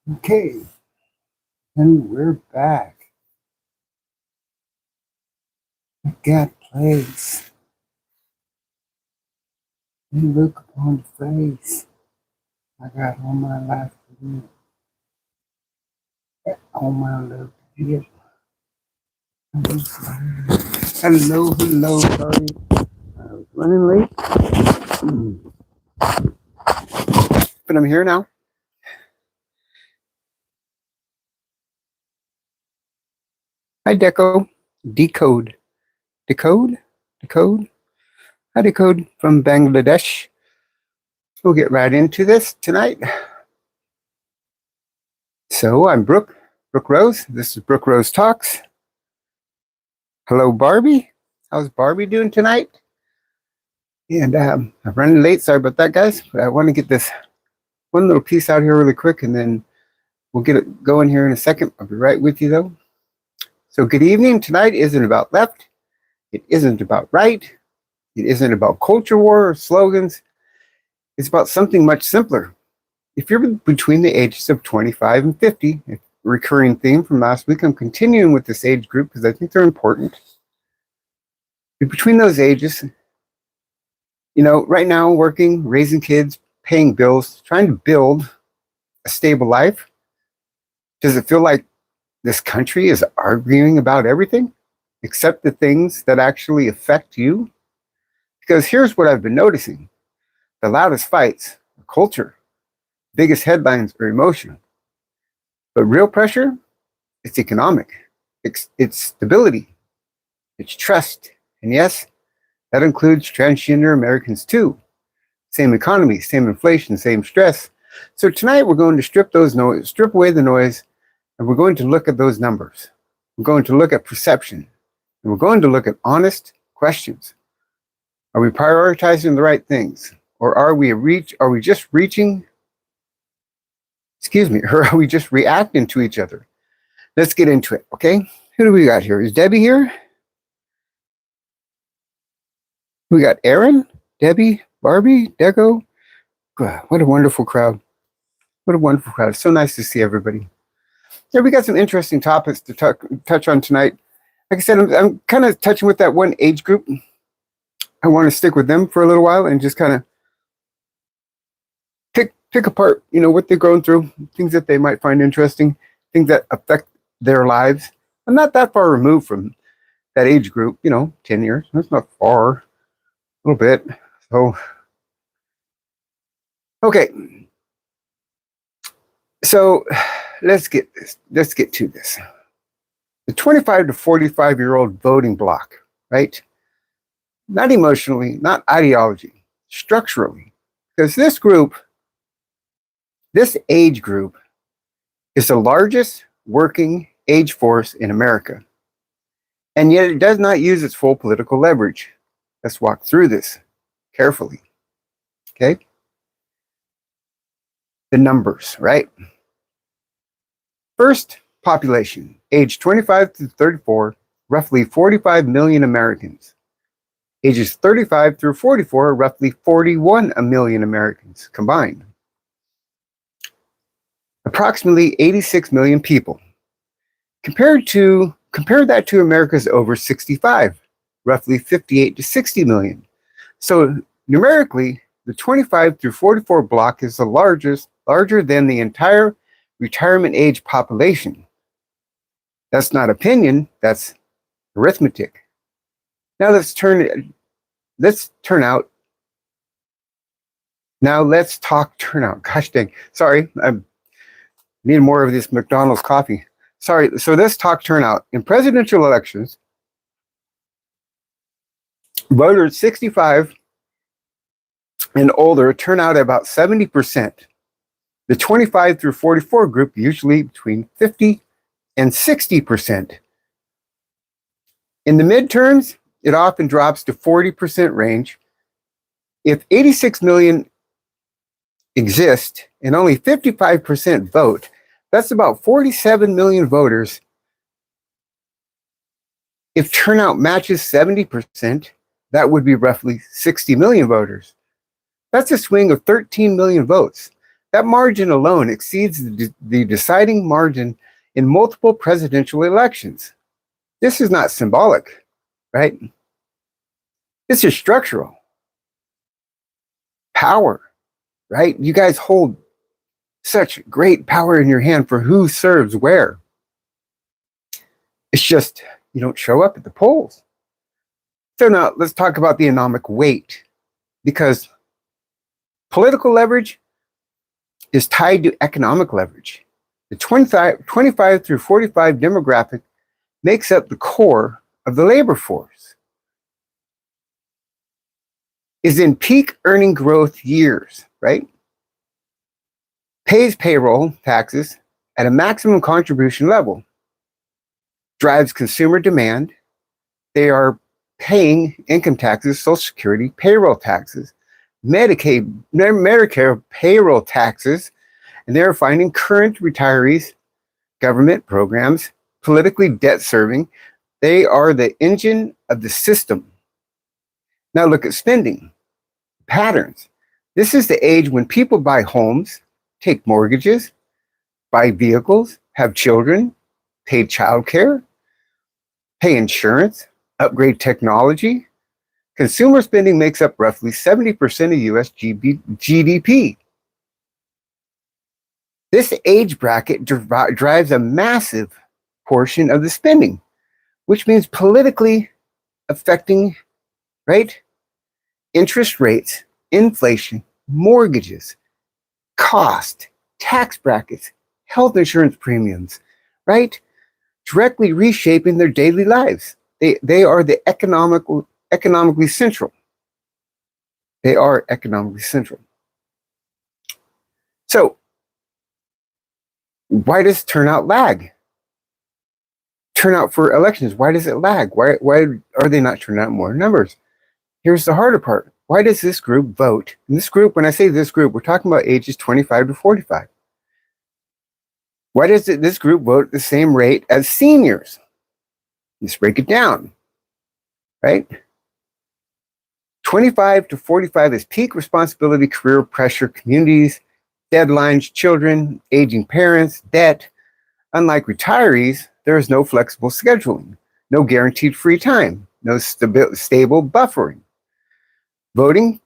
Okay, and we're back. I got place. And look upon the face. I got all my life to live. All my love to give. Hello, hello, sorry. I was running late. But I'm here now. Hi, Deco. Decode. Decode? Decode? Hi, Decode from Bangladesh. We'll get right into this tonight. So I'm Brooke Rose. This is Brooke Rose Talks. Hello, Barbie. How's Barbie doing tonight? And I'm running late. Sorry about that, guys. But I want to get this one little piece out here really quick, and then we'll get it going here in a second. I'll be right with you, though. So good evening. Tonight isn't about left. It isn't about right. It isn't about culture war or slogans. It's about something much simpler. If you're between the ages of 25 and 50, a recurring theme from last week, I'm continuing with this age group because I think they're important. Between those ages, right now, working, raising kids, paying bills, trying to build a stable life. Does it feel like this country is arguing about everything except the things that actually affect you? Because here's what I've been noticing. The loudest fights are culture. Biggest headlines are emotional. But real pressure, it's economic. It's stability. It's trust. And yes, that includes transgender Americans too. Same economy, same inflation, same stress. So tonight we're going to strip away the noise, and we're going to look at those numbers. We're going to look at perception, and we're going to look at honest questions. Are we prioritizing the right things, or are we just reaching? Or are we just reacting to each other? Let's get into it, okay? Who do we got here? Is Debbie here? We got Aaron, Debbie, Barbie, Deco. God, what a wonderful crowd. What a wonderful crowd. It's so nice to see everybody. Yeah, we got some interesting topics to touch on tonight. Like I said, I'm kind of touching with that one age group. I want to stick with them for a little while and just kind of pick apart, what they're going through, things that they might find interesting, things that affect their lives. I'm not that far removed from that age group, 10 years. That's not far, a little bit. So, okay. So let's get to this. The 25 to 45-year-old voting bloc, right? Not emotionally, not ideology, structurally. Because this age group is the largest working age force in America. And yet it does not use its full political leverage. Let's walk through this carefully. Okay? The numbers, right? First, population, age 25 to 34, roughly 45 million Americans. Ages 35 through 44, roughly 41 million Americans combined. Approximately 86 million people. Compare that to America's over 65, roughly 58 to 60 million. So numerically, the 25 through 44 block is larger than the entire retirement age population. That's not opinion, that's arithmetic. Now let's talk turnout. Gosh dang. Sorry, I need more of this McDonald's coffee. Sorry, so let's talk turnout. In presidential elections, voters 65 and older turn out about 70%. The 25 through 44 group usually between 50 and 60%. In the midterms, it often drops to 40% range. If 86 million exist and only 55% vote, that's about 47 million voters. If turnout matches 70%, that would be roughly 60 million voters. That's a swing of 13 million votes. That margin alone exceeds the deciding margin in multiple presidential elections. This is not symbolic, right? This is structural. Power, right? You guys hold such great power in your hand for who serves where. It's just you don't show up at the polls. So now let's talk about the economic weight, because political leverage is tied to economic leverage. The 25 through 45 demographic makes up the core of the labor force, is in peak earning growth years, right? Pays payroll taxes at a maximum contribution level, drives consumer demand. They are paying income taxes, Social Security, payroll taxes, Medicaid, Medicare payroll taxes, and they're finding current retirees, government programs, politically debt serving. They are the engine of the system. Now look at spending patterns. This is the age when people buy homes, take mortgages, buy vehicles, have children, pay childcare, pay insurance, upgrade technology. Consumer spending makes up roughly 70% of US GDP. This age bracket drives a massive portion of the spending, which means politically affecting, right? Interest rates, inflation, mortgages, cost, tax brackets, health insurance premiums, right? Directly reshaping their daily lives. They are the economically central. They are economically central. So, why does turnout lag? Turnout for elections, why does it lag? Why are they not turning out more numbers? Here's the harder part. Why does this group vote? And this group, when I say this group, we're talking about ages 25 to 45. Why does this group vote at the same rate as seniors? Let's break it down, right? 25 to 45 is peak responsibility, career pressure, communities, deadlines, children, aging parents, debt. Unlike retirees, there is no flexible scheduling, no guaranteed free time, no stable buffering. Voting,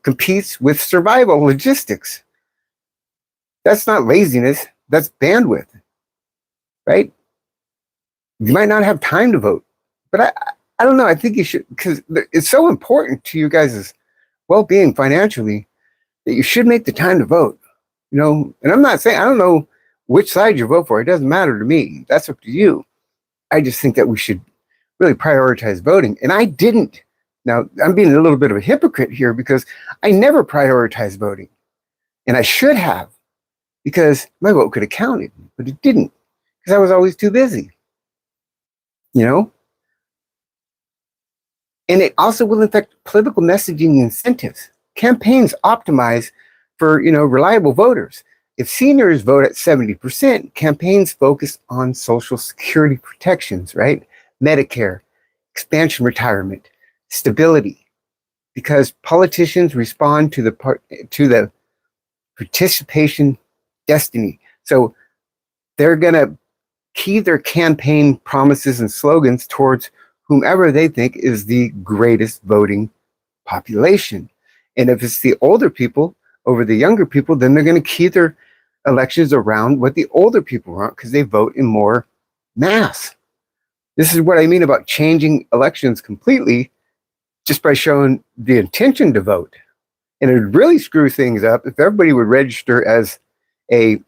competes with survival logistics. That's not laziness, that's bandwidth, right? You might not have time to vote, but I don't know. I think you should, because it's so important to you guys' well-being financially that you should make the time to vote. And I'm not saying, I don't know which side you vote for. It doesn't matter to me. That's up to you. I just think that we should really prioritize voting. And I didn't. Now, I'm being a little bit of a hypocrite here because I never prioritized voting. And I should have, because my vote could have counted, but it didn't, because I was always too busy. And it also will affect political messaging incentives. Campaigns optimize for, reliable voters. If seniors vote at 70%, campaigns focus on Social Security protections, right? Medicare, expansion retirement, stability, because politicians respond to the participation destiny. So they're going to key their campaign promises and slogans towards whomever they think is the greatest voting population. And if it's the older people over the younger people, then they're going to key their elections around what the older people want, because they vote in more mass. This is what I mean about changing elections completely just by showing the intention to vote. And it would really screw things up if everybody would register as a,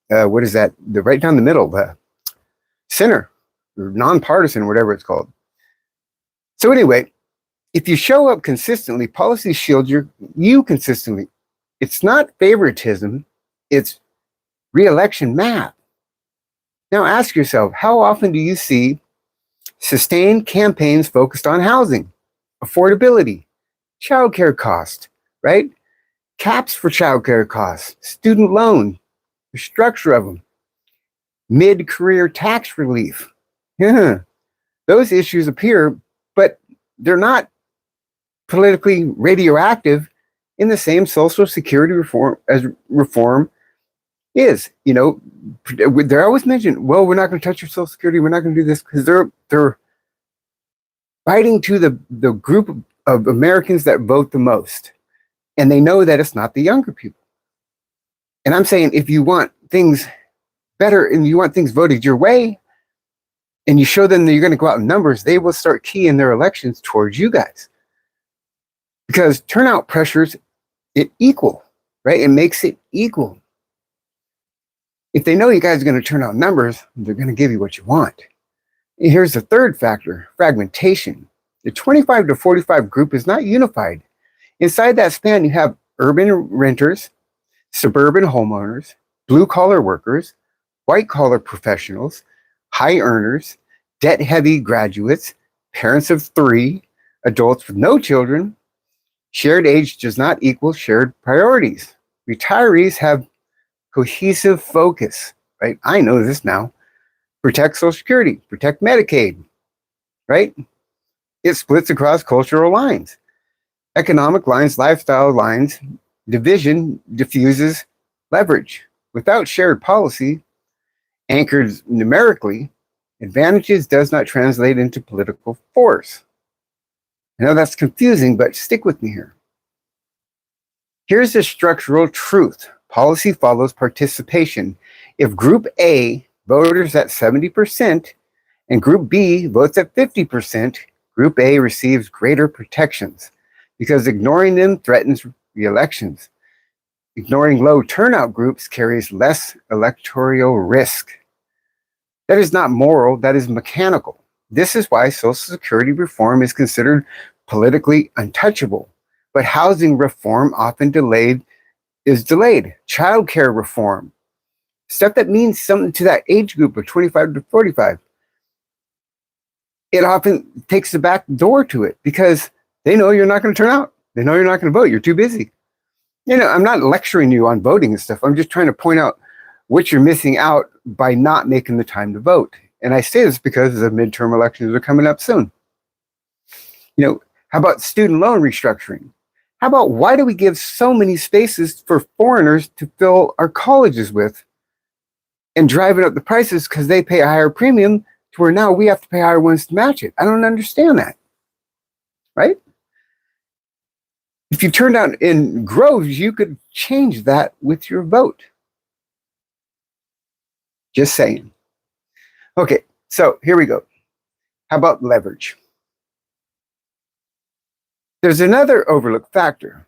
what is that? The right down the middle, the center, or nonpartisan, whatever it's called. So anyway, if you show up consistently, policies shield you consistently. It's not favoritism, it's re-election math. Now ask yourself, how often do you see sustained campaigns focused on housing, affordability, childcare costs, right? Caps for childcare costs, student loan, the structure of them, mid-career tax relief. Yeah. Those issues appear, but they're not politically radioactive in the same Social Security reform is, they're always mentioned, well, we're not going to touch your Social Security. We're not going to do this because they're fighting to the group of Americans that vote the most. And they know that it's not the younger people. And I'm saying, if you want things better and you want things voted your way, and you show them that you're going to go out in numbers, they will start keying their elections towards you guys. Because turnout pressures it equal, right? It makes it equal. If they know you guys are going to turn out numbers, they're going to give you what you want. And here's the third factor, fragmentation. The 25 to 45 group is not unified. Inside that span, you have urban renters, suburban homeowners, blue-collar workers, white-collar professionals, high earners, debt-heavy graduates, parents of 3, adults with no children. Shared age does not equal shared priorities. Retirees have cohesive focus, right? I know this now. Protect Social Security, protect Medicaid, right? It splits across cultural lines, economic lines, lifestyle lines. Division diffuses leverage. Without shared policy, anchored numerically, advantages does not translate into political force. I know that's confusing, but stick with me here. Here's the structural truth. Policy follows participation. If Group A voters at 70% and Group B votes at 50%, Group A receives greater protections because ignoring them threatens re-elections. Ignoring low turnout groups carries less electoral risk. That is not moral, that is mechanical. This is why Social Security reform is considered politically untouchable, but housing reform often is delayed. Childcare reform, stuff that means something to that age group of 25 to 45, it often takes the back door to it because they know you're not going to turn out. They know you're not going to vote. You're too busy. I'm not lecturing you on voting and stuff. I'm just trying to point out what you're missing out by not making the time to vote. And I say this because the midterm elections are coming up soon. How about student loan restructuring? How about why do we give so many spaces for foreigners to fill our colleges with and driving up the prices because they pay a higher premium to where now we have to pay higher ones to match it? I don't understand that, right? If you turned out in groves, you could change that with your vote. Just saying. Okay, so here we go. How about leverage? There's another overlooked factor,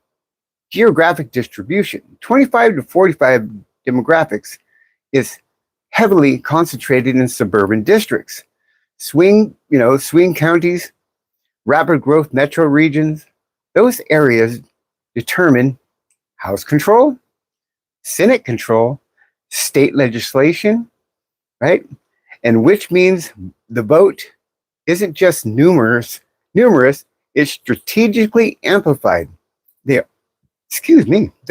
geographic distribution. 25 to 45 demographics is heavily concentrated in suburban districts. Swing counties, rapid growth metro regions, those areas determine House control, Senate control, state legislation, right? And which means the vote isn't just numerous, it's strategically amplified. They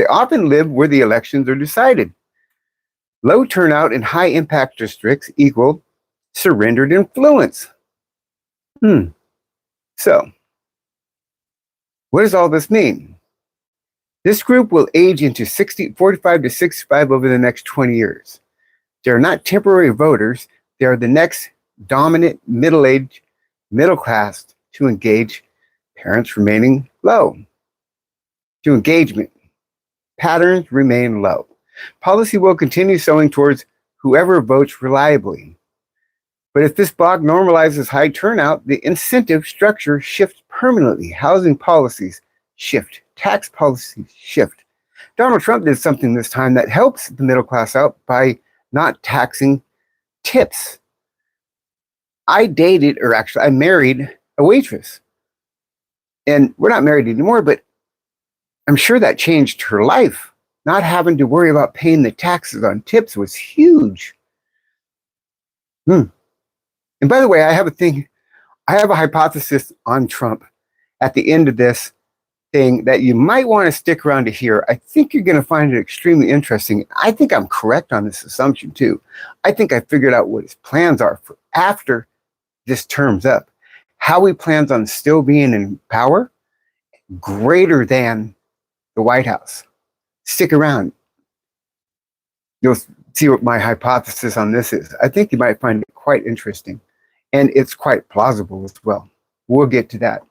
often live where the elections are decided. Low turnout in high impact districts equal surrendered influence. So, what does all this mean? This group will age into 45 to 65 over the next 20 years. They're not temporary voters. They are the next dominant middle-aged, middle class to engage, parents remaining low. To engagement, patterns remain low. Policy will continue sowing towards whoever votes reliably. But if this bloc normalizes high turnout, the incentive structure shifts permanently. Housing policies shift. Tax policies shift. Donald Trump did something this time that helps the middle class out by not taxing tips. I married a waitress. And we're not married anymore, but I'm sure that changed her life. Not having to worry about paying the taxes on tips was huge. And by the way, I have a hypothesis on Trump at the end of this thing that you might want to stick around to hear. I think you're going to find it extremely interesting. I think I'm correct on this assumption too. I think I figured out what his plans are for after this term's up. How he plans on still being in power greater than the White House. Stick around. you'll see what my hypothesis on this is. I think you might find it quite interesting, and it's quite plausible as well. We'll get to that.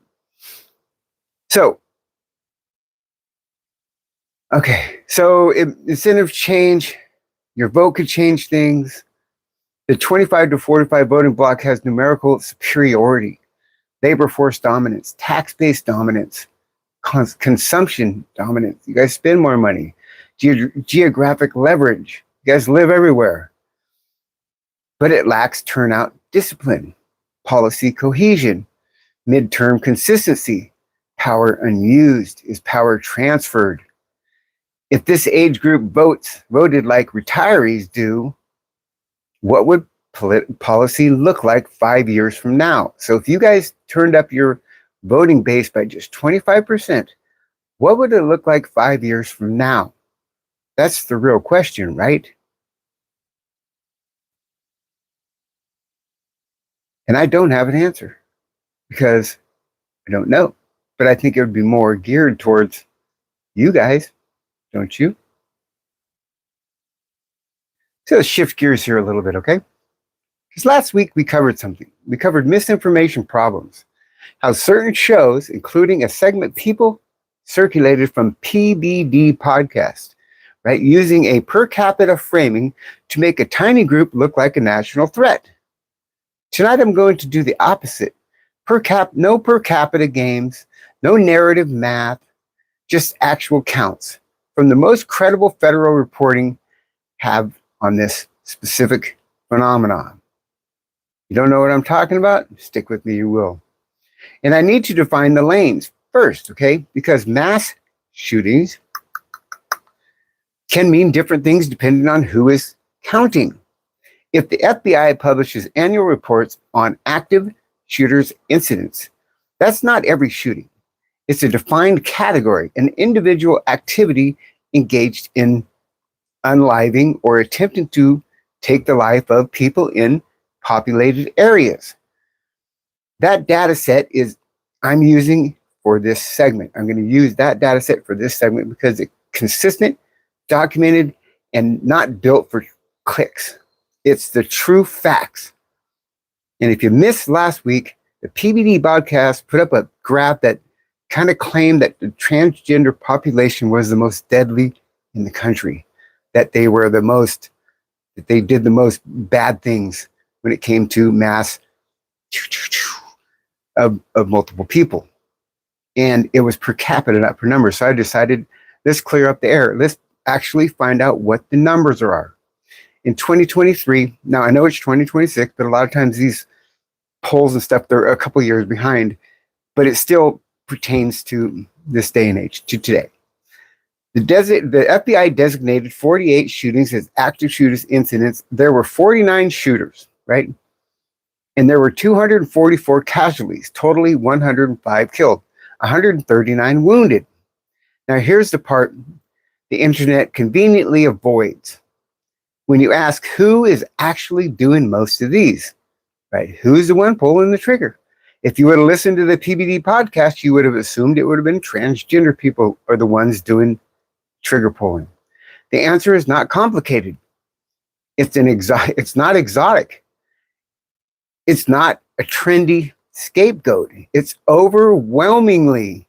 So, okay, so incentive change, your vote could change things. The 25 to 45 voting bloc has numerical superiority, labor force dominance, tax-based dominance, consumption dominance. You guys spend more money. Geographic leverage. You guys live everywhere. But it lacks turnout discipline, policy cohesion, midterm consistency. Power unused. Is power transferred? If this age group voted like retirees do, what would policy look like 5 years from now? So if you guys turned up your voting base by just 25%, what would it look like 5 years from now? That's the real question, right? And I don't have an answer because I don't know. But I think it would be more geared towards you guys, don't you? So let's shift gears here a little bit, okay? Because last week we covered something. We covered misinformation problems. How certain shows, including a segment people circulated from PBD podcast, right, using a per capita framing to make a tiny group look like a national threat. Tonight I'm going to do the opposite. No per capita games, no narrative math, just actual counts from the most credible federal reporting have on this specific phenomenon. You don't know what I'm talking about? Stick with me, you will. And I need to define the lanes first, okay? Because mass shootings can mean different things depending on who is counting. If the FBI publishes annual reports on active shooters incidents, that's not every shooting. It's a defined category, an individual activity engaged in unliving or attempting to take the life of people in populated areas. That data set is I'm using for this segment. I'm going to use that data set for this segment because it's consistent, documented, and not built for clicks. It's the true facts. And if you missed last week, the PBD podcast put up a graph that kind of claimed that the transgender population was the most deadly in the country, that they did the most bad things when it came to mass of multiple people. And it was per capita, not per number. So I decided, let's clear up the air. Let's actually find out what the numbers are. In 2023, now I know it's 2026, but a lot of times these polls and stuff, they're a couple years behind, but it still pertains to this day and age, to today. The FBI designated 48 shootings as active shooters incidents. There were 49 shooters, right? And there were 244 casualties, totally 105 killed, 139 wounded. Now here's the part the internet conveniently avoids. When you ask who is actually doing most of these, right? Who's the one pulling the trigger? If you would have listened to the PBD podcast, you would have assumed it would have been transgender people are the ones doing trigger pulling. The answer is not complicated. It's not exotic. It's not a trendy scapegoat. It's overwhelmingly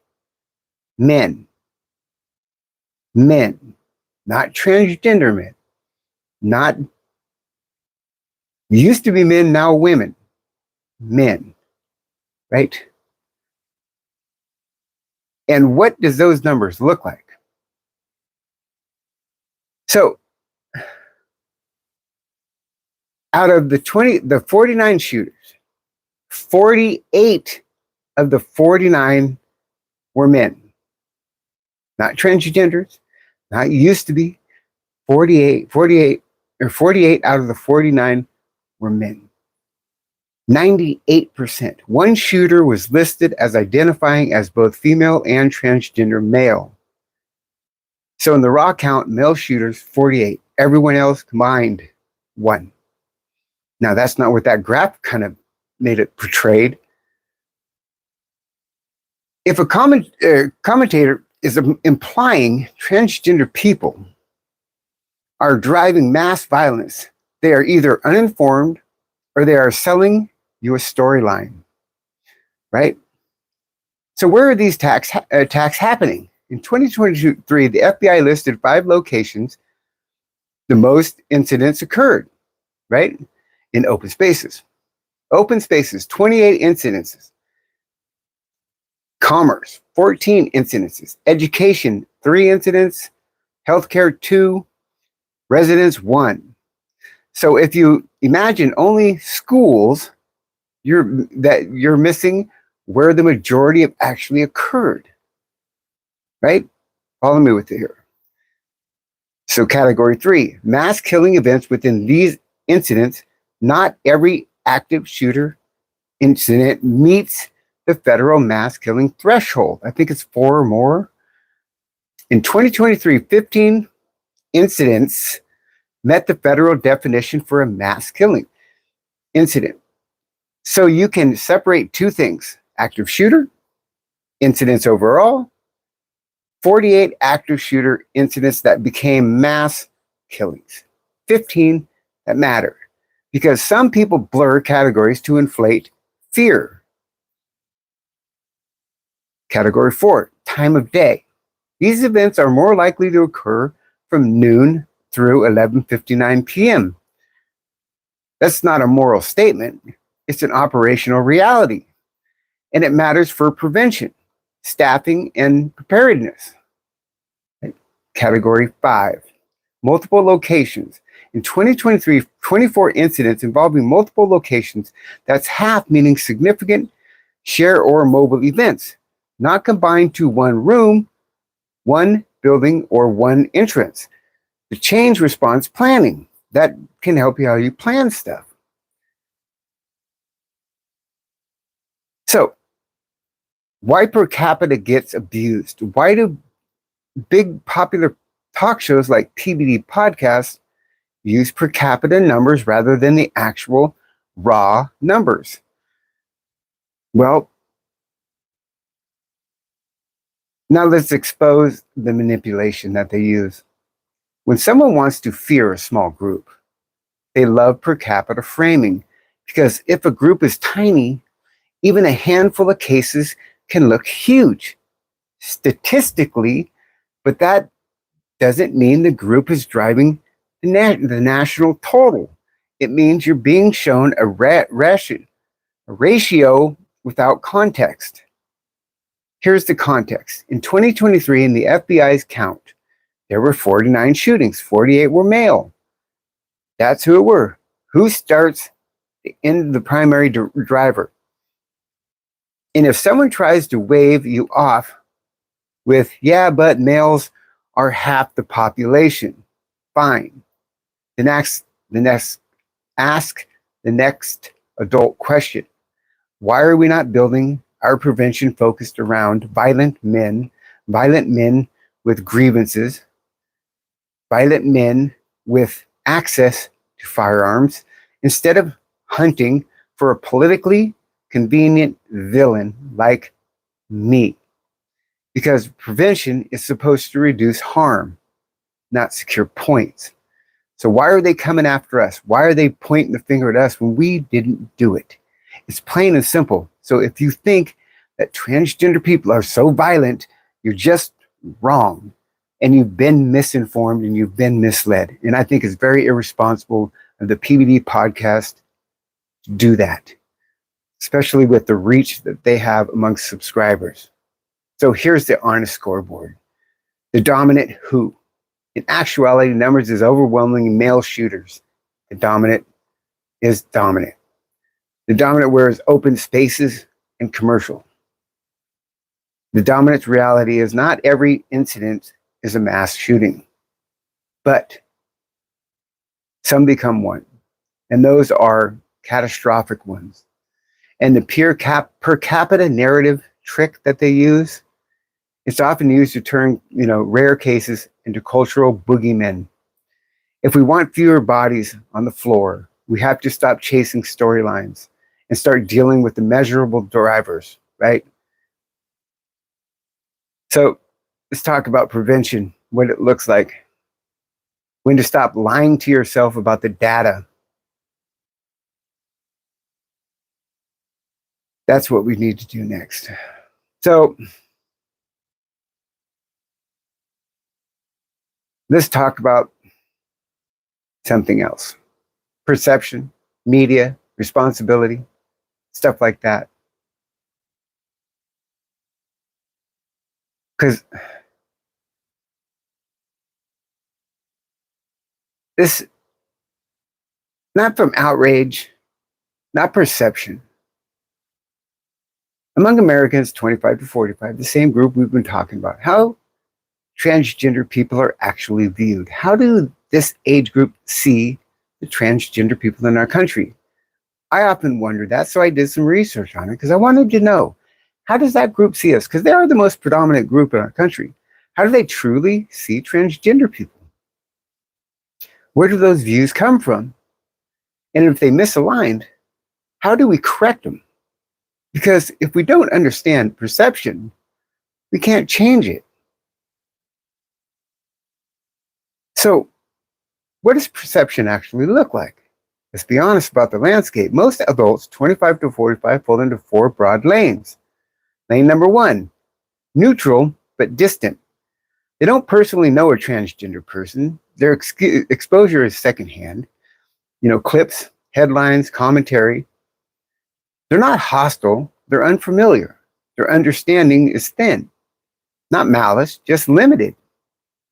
men. Men, not transgender men. Not used to be men, now women. Men, right? And what does those numbers look like? So, out of the 49 shooters, 48 of the 49 were men. Not transgenders, not used to be. 48 out of the 49 were men. 98%. One shooter was listed as identifying as both female and transgender male. So in the raw count, male shooters, 48. Everyone else combined, 1. Now that's not what that graph kind of made it portrayed. If a commentator is implying transgender people are driving mass violence. They are either uninformed or they are selling you a storyline, right? So where are these attacks happening? In 2023, the FBI listed 5 locations the most incidents occurred, right? In open spaces. Open spaces, 28 incidences. Commerce, 14 incidences. Education, 3 incidents. Healthcare, 2. Residence, 1. So if you imagine only schools, you're missing where the majority have actually occurred, right? Follow me with it here. So category 3, mass killing events within these incidents. Not every active shooter incident meets the federal mass killing threshold. I think it's 4 or more. In 2023, 15 incidents met the federal definition for a mass killing incident. So you can separate 2 things: active shooter, incidents overall, 48 active shooter incidents that became mass killings, 15 that matter, because some people blur categories to inflate fear. Category 4, time of day. These events are more likely to occur from noon through 11:59 p.m. That's not a moral statement. It's an operational reality. And it matters for prevention, staffing, and preparedness. Category 5, multiple locations. In 2023, 24 incidents involving multiple locations. That's half, meaning significant share or mobile events, not combined to one room, one building, or one entrance. The change response planning. That can help you how you plan stuff. So, why per capita gets abused? Why do big popular talk shows like PBD podcasts use per capita numbers rather than the actual raw numbers? Well, now let's expose the manipulation that they use. When someone wants to fear a small group, they love per capita framing, because if a group is tiny, even a handful of cases can look huge statistically, but that doesn't mean the group is driving the national total. It means you're being shown a ratio without context. Here's the context. In 2023, in the FBI's count, there were 49 shootings. 48 were male. That's who it were. Who starts in the primary driver? And if someone tries to wave you off with, yeah, but males are half the population, fine. Ask the next adult question. Why are we not building our prevention focused around violent men with grievances, violent men with access to firearms, instead of hunting for a politically convenient villain like me? Because prevention is supposed to reduce harm, not secure points. So why are they coming after us? Why are they pointing the finger at us when we didn't do it? It's plain and simple. So if you think that transgender people are so violent, you're just wrong. And you've been misinformed and you've been misled. And I think it's very irresponsible of the PBD podcast to do that, especially with the reach that they have amongst subscribers. So here's the honest scoreboard. The dominant who? In actuality, numbers is overwhelmingly male shooters. The dominant is dominant. The dominant wears open spaces and commercial. The dominant reality is not every incident is a mass shooting, but some become one. And those are catastrophic ones. And the per capita narrative trick that they use, it's often used to turn, rare cases into cultural boogeymen. If we want fewer bodies on the floor, we have to stop chasing storylines and start dealing with the measurable drivers, right? So let's talk about prevention, what it looks like. when to stop lying to yourself about the data. That's what we need to do next. So let's talk about something else. Perception, media, responsibility, stuff like that. Because this, not from outrage, not perception. Among Americans 25 to 45, the same group we've been talking about, how transgender people are actually viewed. How do this age group see the transgender people in our country? I often wonder that, so I did some research on it because I wanted to know, how does that group see us? Because they are the most predominant group in our country. How do they truly see transgender people? Where do those views come from? And if they misaligned, how do we correct them? Because if we don't understand perception, we can't change it. So, what does perception actually look like? Let's be honest about the landscape. Most adults, 25 to 45, fall into 4 broad lanes. Lane number 1, neutral but distant. They don't personally know a transgender person. Their exposure is secondhand. Clips, headlines, commentary. They're not hostile. They're unfamiliar. Their understanding is thin. Not malice, just limited.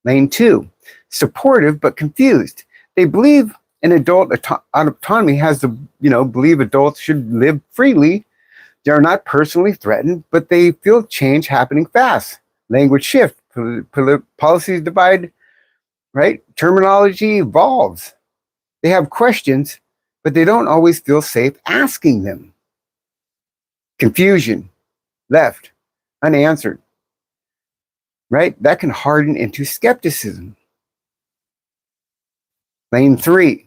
Lane 2, supportive but confused. They believe an adult autonomy has to, believe adults should live freely. They are not personally threatened, but they feel change happening fast. Language shift, policies divide, right? Terminology evolves. They have questions, but they don't always feel safe asking them. Confusion, left, unanswered, right? That can harden into skepticism. Lane 3,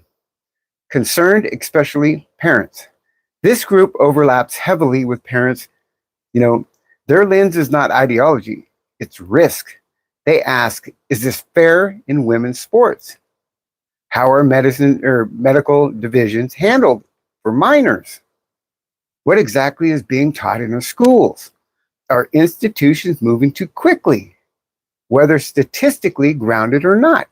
concerned, especially parents. This group overlaps heavily with parents. Their lens is not ideology, it's risk. They ask, is this fair in women's sports? How are medical divisions handled for minors? What exactly is being taught in our schools? Are institutions moving too quickly, whether statistically grounded or not?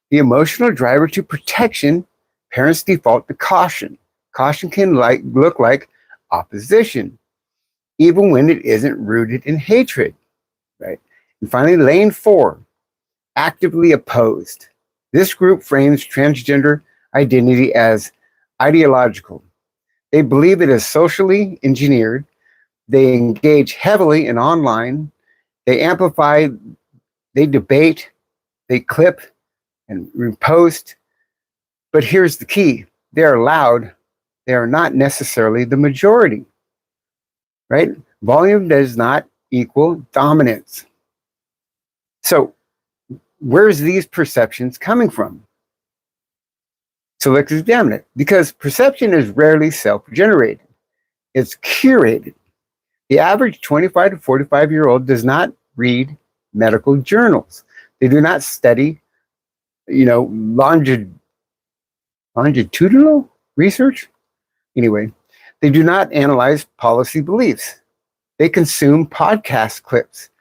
The emotional driver to protection, parents default to caution. Caution can look like opposition, even when it isn't rooted in hatred, right? And finally, lane 4, actively opposed. This group frames transgender identity as ideological. They believe it is socially engineered. They engage heavily in online. They amplify, they debate, they clip and repost. But here's the key. They are loud. They are not necessarily the majority, right? Volume does not equal dominance. So where's these perceptions coming from? So let's examine it, because perception is rarely self-generated. It's curated. The average 25 to 45-year-old does not read medical journals. They do not study, longitudinal research. Anyway, they do not analyze policy beliefs. They consume podcast clips,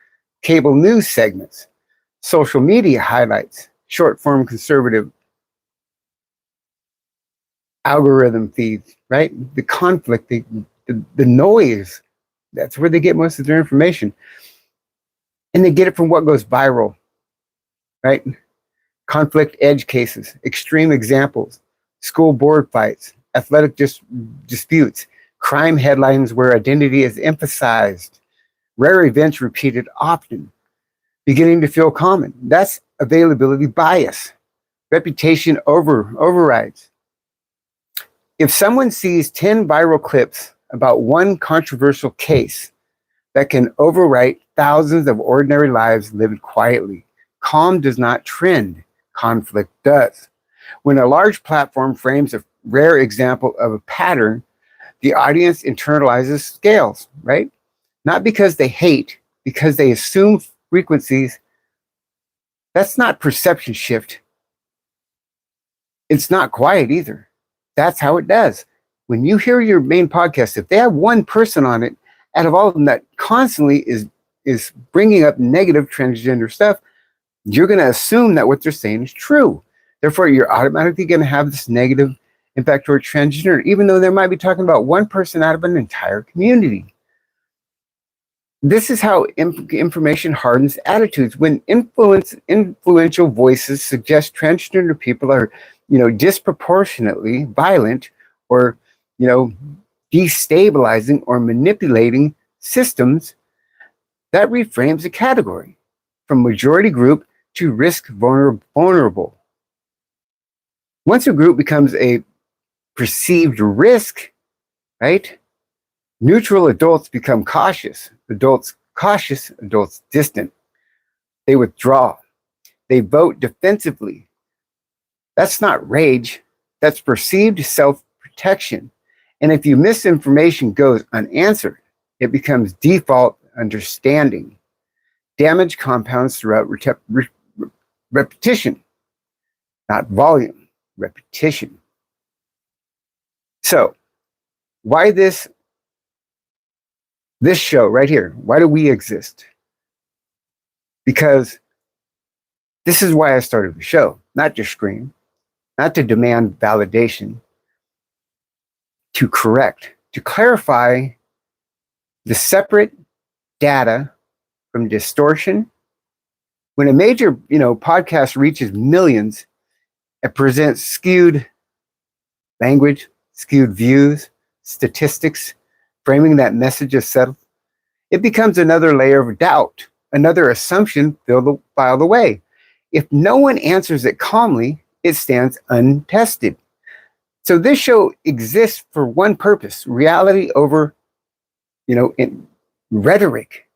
cable news segments, social media highlights, short-form conservative algorithm feeds, right? The conflict, the noise, that's where they get most of their information. And they get it from what goes viral, right? Conflict edge cases, extreme examples, school board fights, athletic disputes, crime headlines where identity is emphasized, rare events repeated often, beginning to feel common. That's availability bias. Reputation overrides. If someone sees 10 viral clips about one controversial case, that can overwrite thousands of ordinary lives lived quietly. Calm does not trend. Conflict does. When a large platform frames a rare example of a pattern, the audience internalizes scales, right? Not because they hate, because they assume frequencies. That's not perception shift. it's not quiet either. That's how it does. When you hear your main podcast, if they have one person on it out of all of them that constantly is bringing up negative transgender stuff, you're going to assume that what they're saying is true. Therefore, you're automatically going to have this negative impact toward transgender, even though they might be talking about one person out of an entire community. This is how information hardens attitudes. When influential voices suggest transgender people are, disproportionately violent or, destabilizing or manipulating systems, that reframes a category from majority group to risk vulnerable. Once a group becomes a perceived risk, right? Neutral adults become cautious. Adults cautious, adults distant. They withdraw. They vote defensively. That's not rage. That's perceived self-protection. And if your misinformation goes unanswered, it becomes default understanding. Damage compounds throughout repetition, not volume, repetition. So, why this show right here? Why do we exist? Because this is why I started the show, not to scream, not to demand validation, to correct, to clarify the separate data from distortion. When a major, podcast reaches millions, it presents skewed language, skewed views, statistics, framing that message as settled. It becomes another layer of doubt, another assumption filed away. If no one answers it calmly, it stands untested. So this show exists for one purpose: reality over, in rhetoric,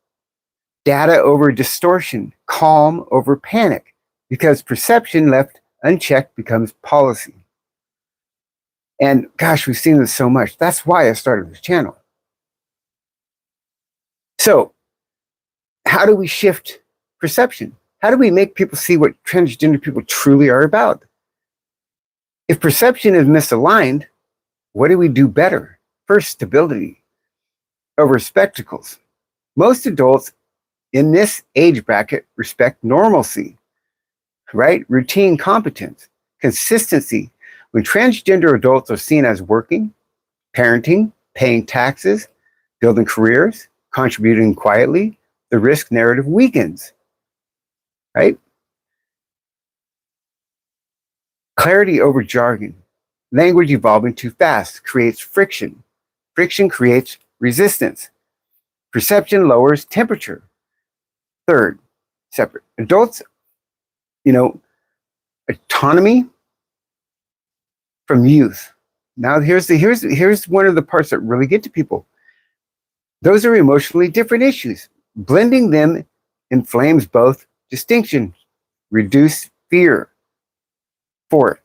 data over distortion, calm over panic, because perception left unchecked becomes policy. And gosh, we've seen this so much. That's why I started this channel. So how do we shift perception? How do we make people see what transgender people truly are about? If perception is misaligned, what do we do better? First, stability over spectacles. Most adults in this age bracket respect normalcy, right? Routine competence, consistency. When transgender adults are seen as working, parenting, paying taxes, building careers, contributing quietly, the risk narrative weakens, right? Clarity over jargon. Language evolving too fast creates friction. Friction creates resistance. Perception lowers temperature. Third, separate. Adults, autonomy from youth. Now here's one of the parts that really get to people. Those are emotionally different issues. Blending them inflames both distinctions. Reduce fear. Fourth,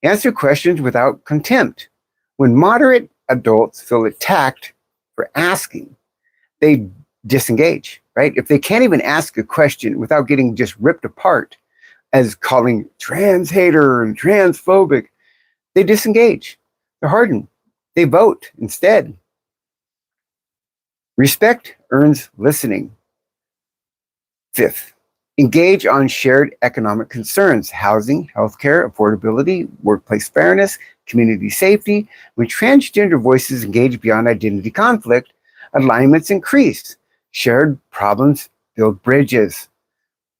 answer questions without contempt. When moderate adults feel attacked for asking, they disengage, right? If they can't even ask a question without getting just ripped apart as calling trans hater and transphobic, they disengage. They're hardened. They vote instead. Respect earns listening. Fifth, engage on shared economic concerns: housing, healthcare, affordability, workplace fairness, community safety. When transgender voices engage beyond identity conflict, alignments increase. Shared problems build bridges.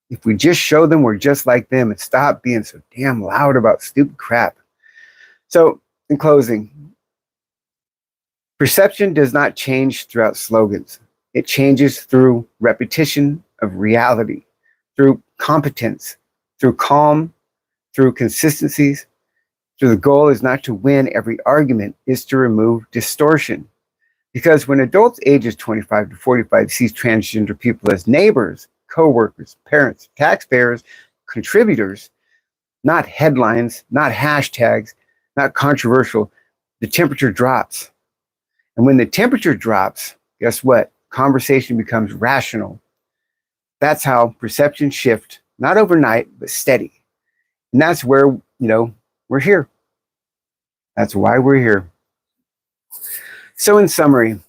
If we just show them we're just like them and stop being so damn loud about stupid crap. So, in closing, perception does not change throughout slogans. It changes through repetition of reality, through competence, through calm, through consistencies. So the goal is not to win every argument, is to remove distortion. Because when adults ages 25 to 45 sees transgender people as neighbors, co-workers, parents, taxpayers, contributors, not headlines, not hashtags, not controversial, the temperature drops. And when the temperature drops, guess what? Conversation becomes rational. That's how perception shift, not overnight, but steady. And that's where, we're here. That's why we're here. So in summary,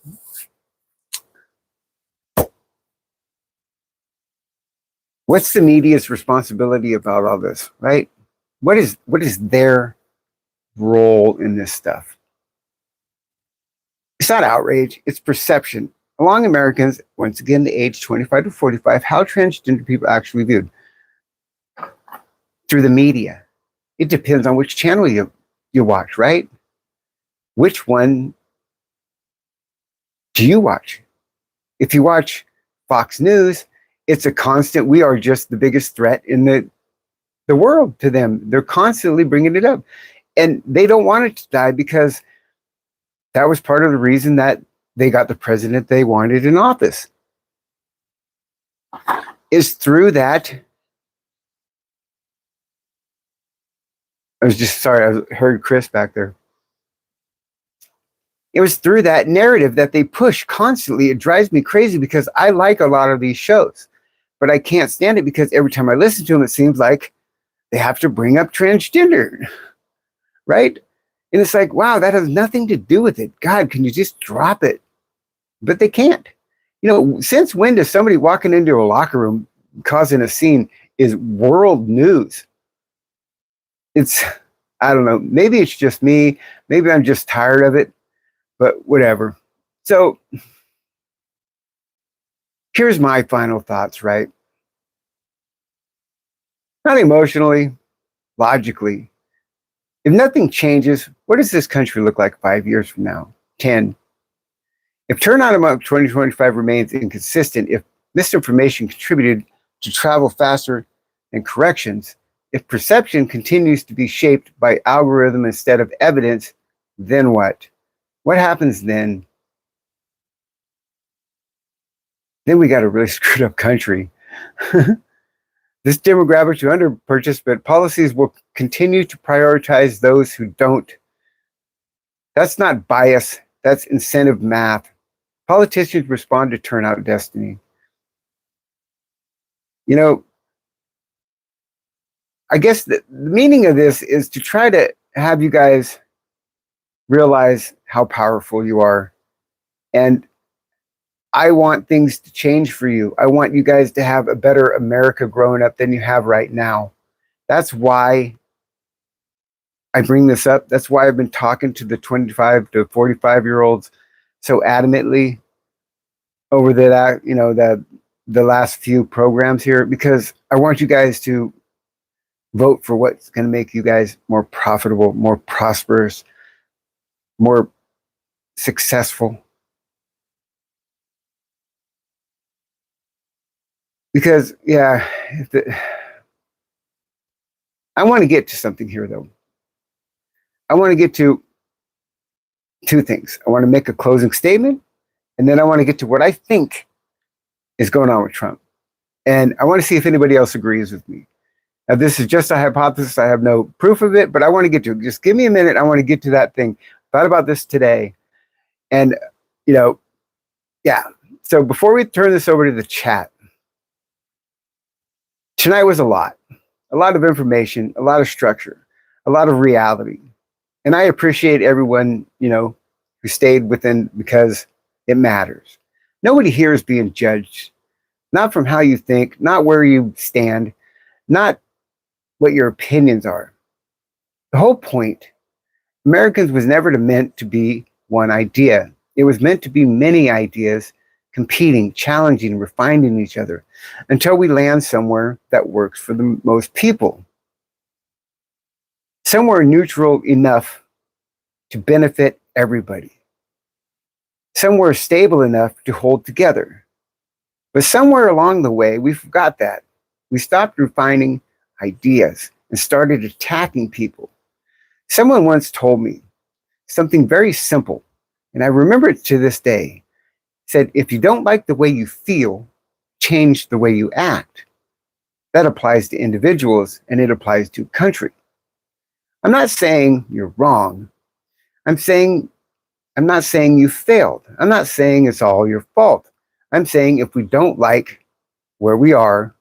what's the media's responsibility about all this, right? What is their role in this stuff? It's not outrage, it's perception. Among Americans, once again, the age 25 to 45, how transgender people actually viewed through the media. It depends on which channel you watch, right? Which one do you watch? If you watch Fox News, it's a constant, we are just the biggest threat in the world to them. They're constantly bringing it up. And they don't want it to die because that was part of the reason that they got the president they wanted in office. Is through that. I heard Chris back there. It was through that narrative that they push constantly. It drives me crazy because I like a lot of these shows, but I can't stand it because every time I listen to them, it seems like they have to bring up transgender, right? And it's like, wow, that has nothing to do with it. God, can you just drop it? But they can't. You know, since when does somebody walking into a locker room causing a scene is world news? It's, I don't know, maybe it's just me. Maybe I'm just tired of it, but whatever. So here's my final thoughts, right? Not emotionally, logically. If nothing changes, what does this country look like 5 years from now? 10? If turnout among 2025 remains inconsistent, if misinformation contributed to travel faster than corrections, if perception continues to be shaped by algorithm instead of evidence, then what? What happens then? Then we got a really screwed up country. This demographic to under-purchase, but policies will continue to prioritize those who don't. That's not bias. That's incentive math. Politicians respond to turnout destiny. You know, I guess the meaning of this is to try to have you guys realize how powerful you are. And I want things to change for you. I want you guys to have a better America growing up than you have right now. That's why I bring this up. That's why I've been talking to the 25 to 45-year-olds so adamantly over the last few programs here, because I want you guys to vote for what's going to make you guys more profitable, more prosperous, more successful. Because, yeah, I want to get to something here, though. I want to get to two things. I want to make a closing statement, and then I want to get to what I think is going on with Trump. And I want to see if anybody else agrees with me. Now, this is just a hypothesis. I have no proof of it, but I want to get to it. Just give me a minute. I want to get to that thing. Thought about this today. And, yeah. So before we turn this over to the chat, tonight was a lot of information, a lot of structure, a lot of reality. And I appreciate everyone, who stayed within, because it matters. Nobody here is being judged, not from how you think, not where you stand, not what your opinions are. The whole point, Americans was never meant to be one idea. It was meant to be many ideas competing, challenging, refining each other until we land somewhere that works for the most people. Somewhere neutral enough to benefit everybody. Somewhere stable enough to hold together. But somewhere along the way, we forgot that. We stopped refining ideas and started attacking people. Someone once told me something very simple, and I remember it to this day. Said, if you don't like the way you feel, change the way you act. That applies to individuals, and it applies to country. I'm not saying you're wrong. I'm not saying you failed. I'm not saying it's all your fault. I'm saying if we don't like where we are,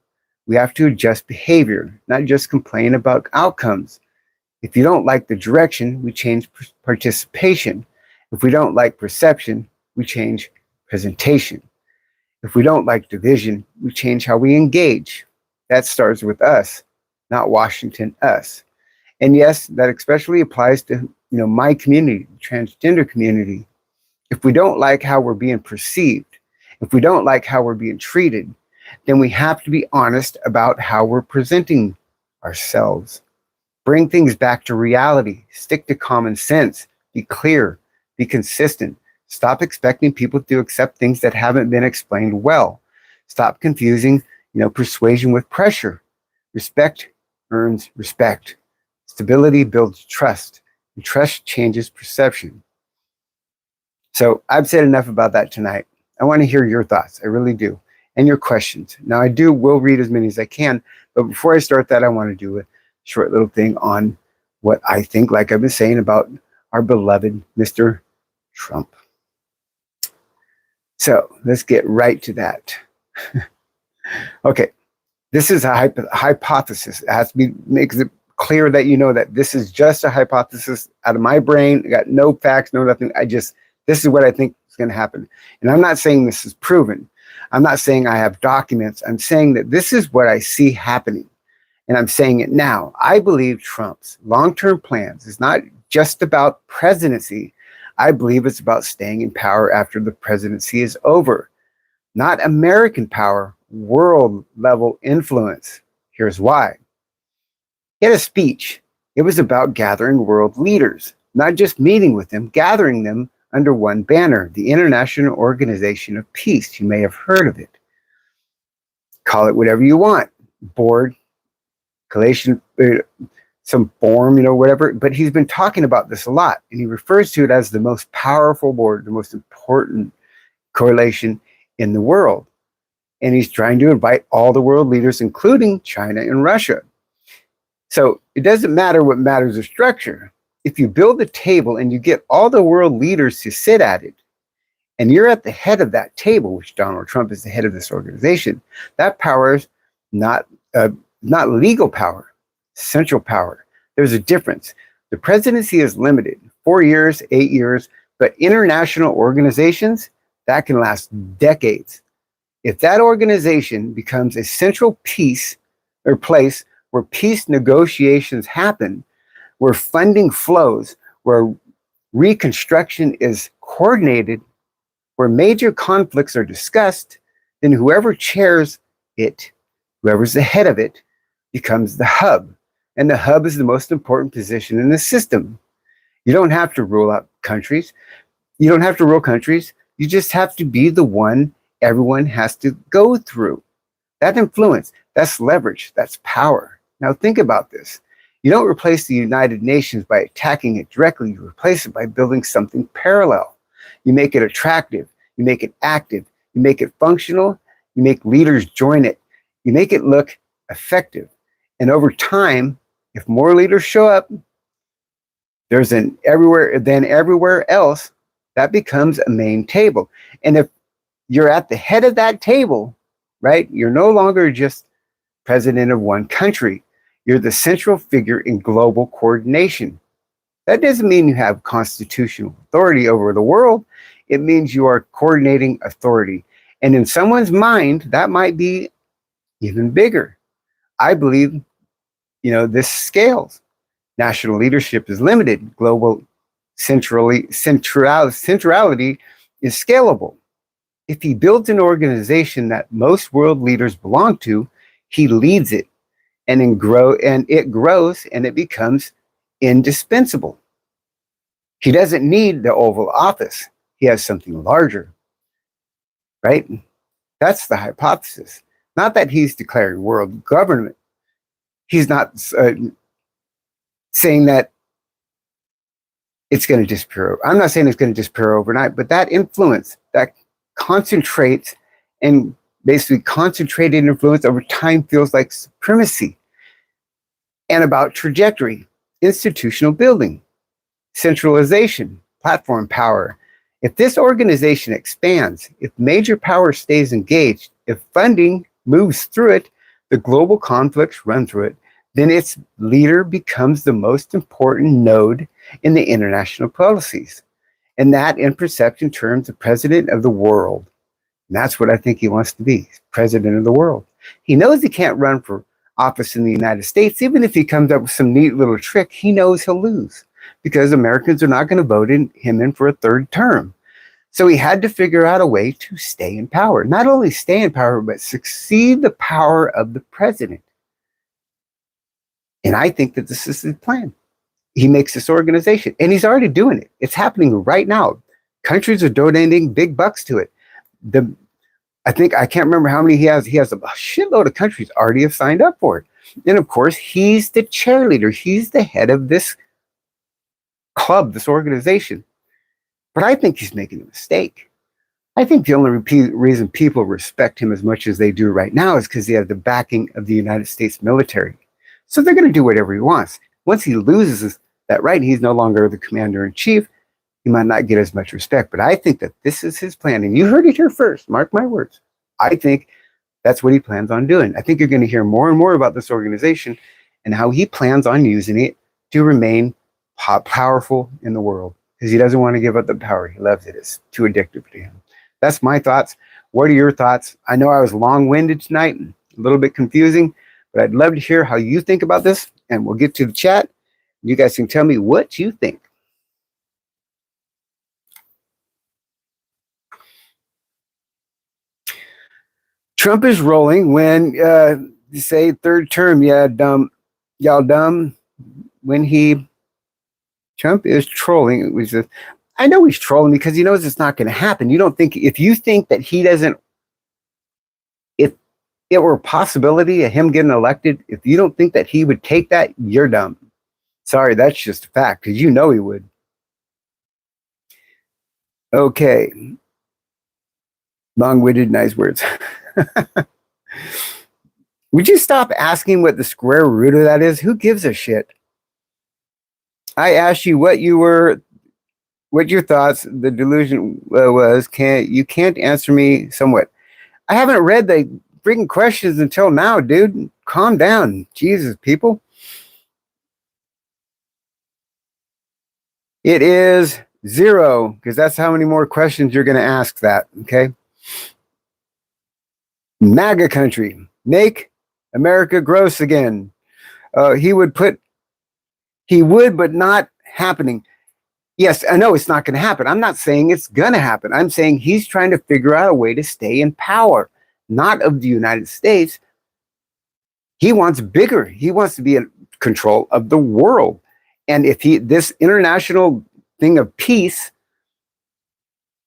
we have to adjust behavior, not just complain about outcomes. If you don't like the direction, we change participation. If we don't like perception, we change presentation. If we don't like division, we change how we engage. That starts with us, not Washington, us. And yes, that especially applies to my community, the transgender community. If we don't like how we're being perceived, if we don't like how we're being treated, then we have to be honest about how we're presenting ourselves. Bring things back to reality. Stick to common sense. Be clear. Be consistent. Stop expecting people to accept things that haven't been explained well. Stop confusing, persuasion with pressure. Respect earns respect. Stability builds trust, and trust changes perception. So I've said enough about that tonight. I want to hear your thoughts. I really do. And your questions. Now will read as many as I can, but before I start that, I want to do a short little thing on what I think, like I've been saying, about our beloved Mr. Trump. So let's get right to that. Okay, this is a hypothesis. It has to be, makes it clear that that this is just a hypothesis out of my brain. I got no facts, no nothing. This is what I think is going to happen. And I'm not saying this is proven. I'm not saying I have documents. I'm saying that this is what I see happening. And I'm saying it now. I believe Trump's long-term plans is not just about presidency. I believe it's about staying in power after the presidency is over. Not American power, world-level influence. Here's why. He had a speech. It was about gathering world leaders, not just meeting with them, gathering them under one banner, the International Organization of Peace. You may have heard of it. Call it whatever you want. Board, collation, some form, whatever. But he's been talking about this a lot, and he refers to it as the most powerful board, the most important coalition in the world. And he's trying to invite all the world leaders, including China and Russia. So it doesn't matter what matters the structure. If you build a table and you get all the world leaders to sit at it, and you're at the head of that table, which Donald Trump is the head of this organization, that power is not legal power, central power. There's a difference. The presidency is limited, 4 years, 8 years, but international organizations, that can last decades. If that organization becomes a central piece or place where peace negotiations happen, where funding flows, where reconstruction is coordinated, where major conflicts are discussed, then whoever chairs it, whoever's the head of it, becomes the hub. And the hub is the most important position in the system. You don't have to rule out countries. You don't have to rule countries. You just have to be the one everyone has to go through. That influence, that's leverage, that's power. Now think about this. You don't replace the United Nations by attacking it directly. You replace it by building something parallel. You make it attractive. You make it active. You make it functional. You make leaders join it. You make it look effective. And over time, if more leaders show up, there's everywhere else, that becomes a main table. And if you're at the head of that table, right, you're no longer just president of one country. You're the central figure in global coordination. That doesn't mean you have constitutional authority over the world. It means you are coordinating authority. And in someone's mind, that might be even bigger. I believe, this scales. National leadership is limited. Global centrality is scalable. If he builds an organization that most world leaders belong to, he leads it, and it grows and it becomes indispensable. He doesn't need the Oval Office. He has something larger, right? That's the hypothesis. Not that he's declaring world government. He's not saying that it's going to disappear. I'm not saying it's going to disappear overnight, but that influence, that concentrates and basically concentrated influence over time feels like supremacy. And about trajectory, institutional building, centralization, platform power. If this organization expands, if major power stays engaged, if funding moves through it, the global conflicts run through it, then its leader becomes the most important node in the international policies. And that, in perception terms, the president of the world. And that's what I think he wants to be, president of the world. He knows he can't run for office in the United States. Even if he comes up with some neat little trick, he knows he'll lose because Americans are not going to vote him in for a third term. So he had to figure out a way to stay in power. Not only stay in power, but succeed the power of the president. And I think that this is his plan. He makes this organization, and he's already doing it. It's happening right now. Countries are donating big bucks to it. I can't remember how many he has. He has a shitload of countries already have signed up for it. And of course, he's the cheerleader. He's the head of this club, this organization. But I think he's making a mistake. I think the only reason people respect him as much as they do right now is because he has the backing of the United States military. So they're going to do whatever he wants. Once he loses that right, he's no longer the commander-in-chief, he might not get as much respect. But I think that this is his plan. And you heard it here first. Mark my words. I think that's what he plans on doing. I think you're going to hear more and more about this organization and how he plans on using it to remain powerful in the world. Because he doesn't want to give up the power. He loves it. It's too addictive to him. That's my thoughts. What are your thoughts? I know I was long-winded tonight and a little bit confusing, but I'd love to hear how you think about this, and we'll get to the chat. You guys can tell me what you think. Trump is rolling when you say third term, yeah, dumb, y'all dumb. Trump is trolling. It was just, I know he's trolling because he knows it's not going to happen. You don't think, if you think that he doesn't, if it were a possibility of him getting elected, if you don't think that he would take that, you're dumb. Sorry, that's just a fact because you know he would. Okay. Long-winded, nice words. Would you stop asking what the square root of that is? Who gives a shit? I asked you what your thoughts, the delusion was. You can't answer me somewhat. I haven't read the freaking questions until now, dude. Calm down. Jesus, people. It is 0, because that's how many more questions you're going to ask that, okay? MAGA country. Make America gross again. He would, but not happening. Yes, I know it's not going to happen. I'm not saying it's going to happen. I'm saying he's trying to figure out a way to stay in power, not of the United States. He wants bigger. He wants to be in control of the world. And if this international thing of peace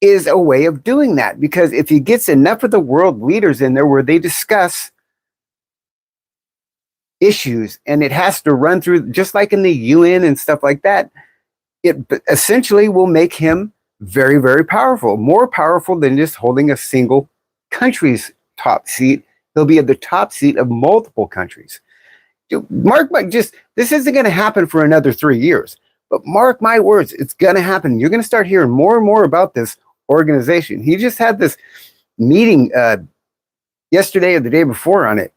is a way of doing that, because if he gets enough of the world leaders in there where they discuss issues, and it has to run through, just like in the UN and stuff like that, it essentially will make him very, very powerful, more powerful than just holding a single country's top seat. He'll be at the top seat of multiple countries. This isn't going to happen for another 3 years, but mark my words, it's going to happen. You're going to start hearing more and more about this organization. He just had this meeting yesterday or the day before on it.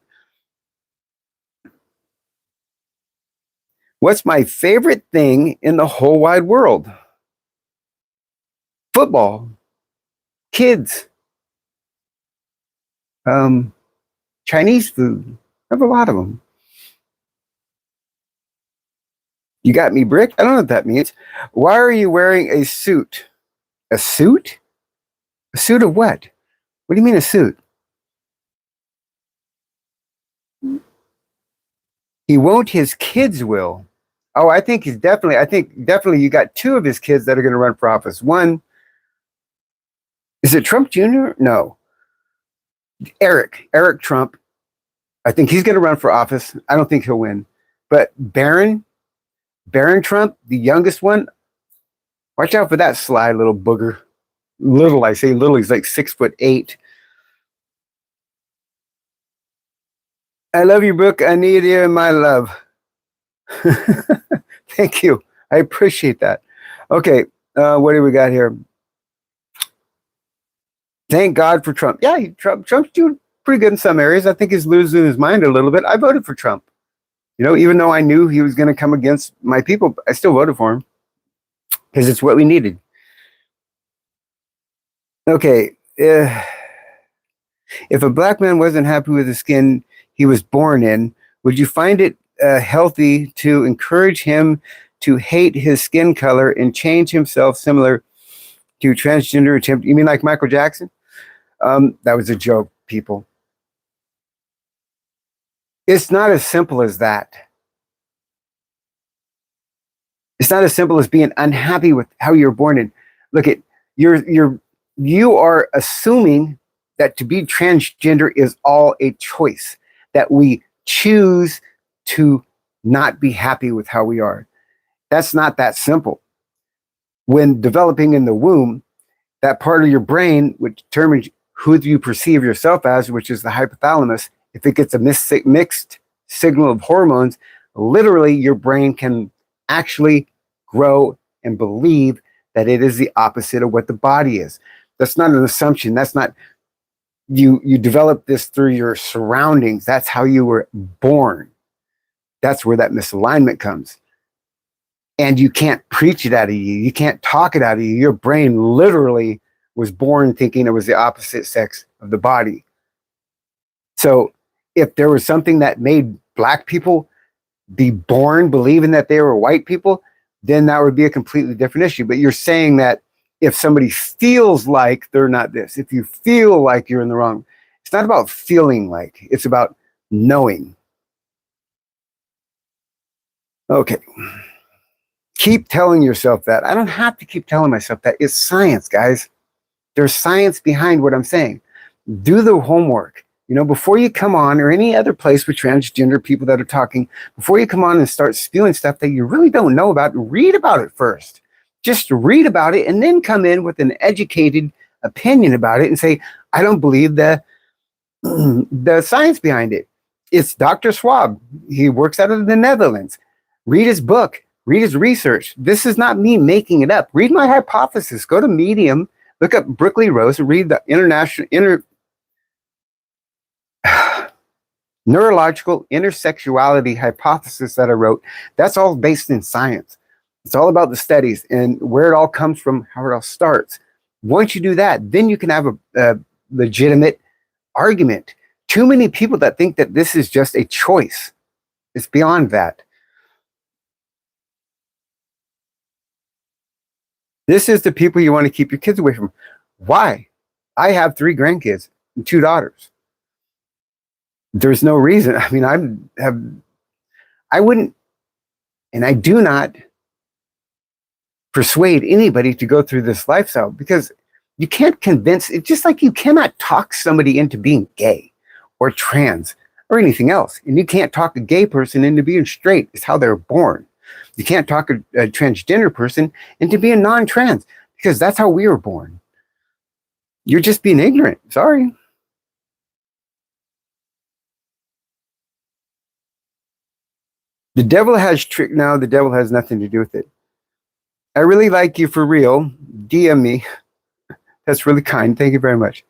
What's my favorite thing in the whole wide world? Football. Kids. Chinese food. I have a lot of them. You got me, Brick? I don't know what that means. Why are you wearing a suit? A suit? A suit of what? What do you mean a suit? He won't, his kids will. Oh, I think definitely you got 2 of his kids that are going to run for office. One, is it Trump Jr.? No. Eric Trump. I think he's going to run for office. I don't think he'll win. But Barron Trump, the youngest one, watch out for that sly little booger. Little, I say little, he's like 6'8". I love you, Brooke. I need you in my love. Thank you. I appreciate that. Okay, what do we got here? Thank God for Trump. Yeah, Trump's doing pretty good in some areas. I think he's losing his mind a little bit. I voted for Trump. Even though I knew he was going to come against my people, I still voted for him because it's what we needed. Okay. If a black man wasn't happy with the skin he was born in, would you find it healthy to encourage him to hate his skin color and change himself similar to transgender attempt? You mean like Michael Jackson? That was a joke, people. It's not as simple as that. It's not as simple as being unhappy with how you're born in. Look at you are assuming that to be transgender is all a choice, that we choose to not be happy with how we are. That's not that simple. When developing in the womb, that part of your brain which determines who you perceive yourself as, which is the hypothalamus, if it gets a mixed signal of hormones, literally your brain can actually grow and believe that it is the opposite of what the body is. That's not an assumption. That's not, you develop this through your surroundings. That's how you were born. That's where that misalignment comes. And you can't preach it out of you. You can't talk it out of you. Your brain literally was born thinking it was the opposite sex of the body. So if there was something that made black people be born believing that they were white people, then that would be a completely different issue. But you're saying that if somebody feels like they're not this, if you feel like you're in the wrong, it's not about feeling like, it's about knowing. Okay. Keep telling yourself that. I don't have to keep telling myself that. It's science, guys. There's science behind what I'm saying. Do the homework. Before you come on, or any other place with transgender people that are talking, before you come on and start spewing stuff that you really don't know about, read about it first. Just read about it and then come in with an educated opinion about it and say, I don't believe the science behind it. It's Dr. Schwab. He works out of the Netherlands. Read his book. Read his research. This is not me making it up. Read my hypothesis. Go to Medium, look up Brooke Rose, and read the neurological intersexuality hypothesis that I wrote. That's all based in science. It's all about the studies and where it all comes from, how it all starts. Once you do that, then you can have a legitimate argument. Too many people that think that this is just a choice. It's beyond that. This is the people you want to keep your kids away from. Why? I have 3 grandkids and 2 daughters. There's no reason. I mean, I wouldn't, and I do not persuade anybody to go through this lifestyle, because you can't convince it, just like you cannot talk somebody into being gay or trans or anything else. And you can't talk a gay person into being straight. It's how they're born. You can't talk a transgender person into being non-trans, because that's how we were born. You're just being ignorant. Sorry. The devil has trick. Now the devil has nothing to do with it. I really like you for real. DM me. That's really kind. Thank you very much.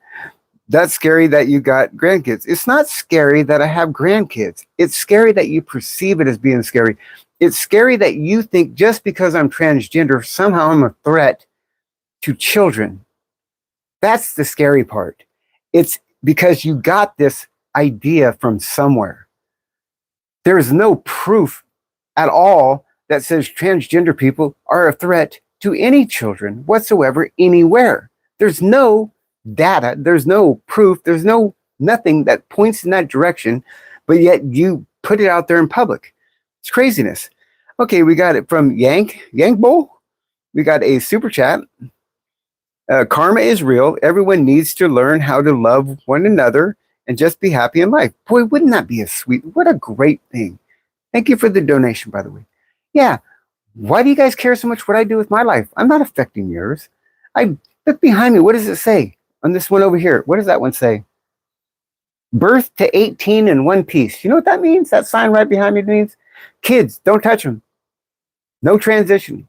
That's scary that you got grandkids. It's not scary that I have grandkids. It's scary that you perceive it as being scary. It's scary that you think just because I'm transgender, somehow I'm a threat to children. That's the scary part. It's because you got this idea from somewhere. There is no proof at all that says transgender people are a threat to any children whatsoever, anywhere. There's no data, there's no proof, there's nothing that points in that direction, but yet you put it out there in public. It's craziness. Okay, we got it from Yank Bowl. We got a super chat. Karma is real. Everyone needs to learn how to love one another and just be happy in life. Boy, wouldn't that be a sweet, what a great thing. Thank you for the donation, by the way. Yeah, why do you guys care so much what I do with my life? I'm not affecting yours. I look behind me. What does it say on this one over here? What does that one say? Birth to 18 in one piece. You know what that means? That sign right behind me means? Kids, don't touch them. No transition.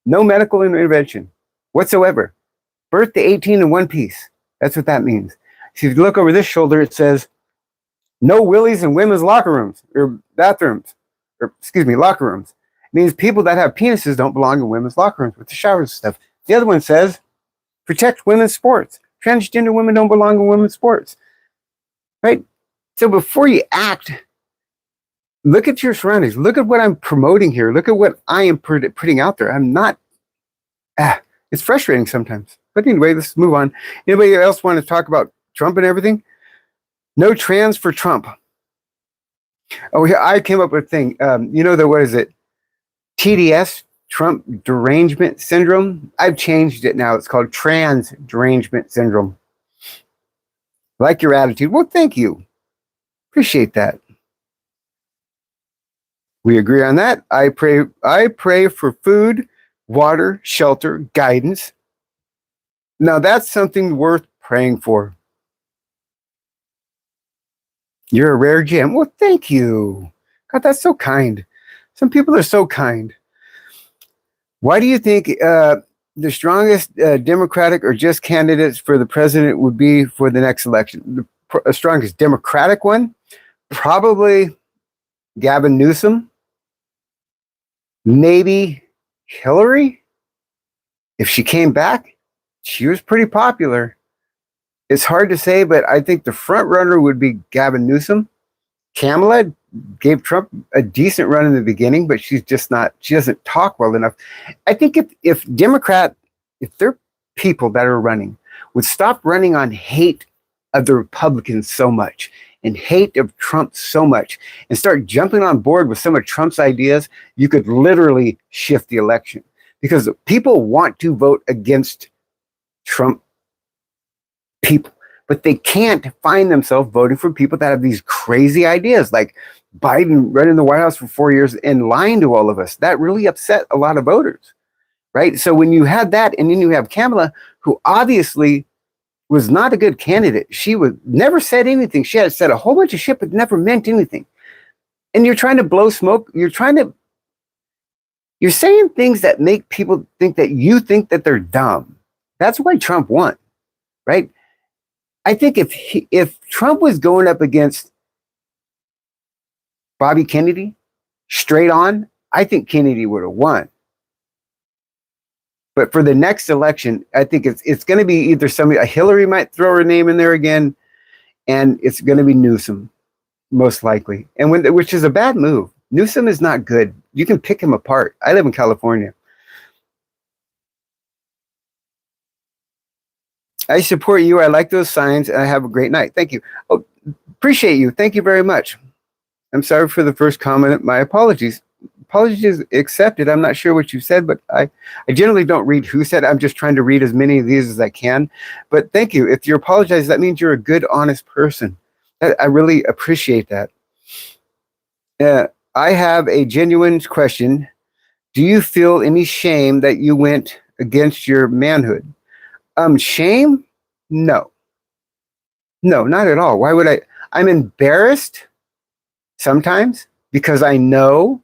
No medical intervention whatsoever. Birth to 18 in one piece. That's what that means. So if you look over this shoulder, it says, no willies in women's locker rooms or bathrooms. or excuse me, locker rooms. It means people that have penises don't belong in women's locker rooms with the showers and stuff. The other one says, protect women's sports. Transgender women don't belong in women's sports, right? So before you act, look at your surroundings. Look at what I'm promoting here. Look at what I am putting out there. I'm not, it's frustrating sometimes. But anyway, let's move on. Anybody else want to talk about Trump and everything? No trans for Trump. Oh, yeah, I came up with a thing. What is it? TDS, Trump Derangement Syndrome. I've changed it now. It's called Trans Derangement Syndrome. Like your attitude. Well, thank you. Appreciate that. We agree on that. I pray for food, water, shelter, guidance. Now that's something worth praying for. You're a rare gem. Well, thank you. God, that's so kind. Some people are so kind. Why do you think the strongest Democratic or just candidates for the president would be for the next election? The strongest Democratic one? Probably Gavin Newsom. Maybe Hillary. If she came back, she was pretty popular. It's hard to say, but I think the front runner would be Gavin Newsom. Kamala gave Trump a decent run in the beginning, but she's just not, she doesn't talk well enough. I think if their people that are running would stop running on hate of the Republicans so much and hate of Trump so much and start jumping on board with some of Trump's ideas, you could literally shift the election because people want to vote against Trump people, but they can't find themselves voting for people that have these crazy ideas like Biden running the White House for 4 years and lying to all of us. That really upset a lot of voters, right? So when you had that and then you have Kamala, who obviously was not a good candidate. She never said anything. She had said a whole bunch of shit, but never meant anything. And you're trying to blow smoke. You're saying things that make people think that you think that they're dumb. That's why Trump won, right? I think if Trump was going up against Bobby Kennedy straight on, I think Kennedy would have won. But for the next election, I think it's going to be either somebody, Hillary might throw her name in there again, and it's going to be Newsom, most likely, which is a bad move. Newsom is not good. You can pick him apart. I live in California. I support you. I like those signs, and I have a great night. Thank you. Oh, appreciate you. Thank you very much. I'm sorry for the first comment. My apologies. Apologies accepted. I'm not sure what you said, but I generally don't read who said it. I'm just trying to read as many of these as I can. But thank you. If you apologize, that means you're a good, honest person. I really appreciate that. I have a genuine question. Do you feel any shame that you went against your manhood? Shame? No. No, not at all. Why would I? I'm embarrassed sometimes because I know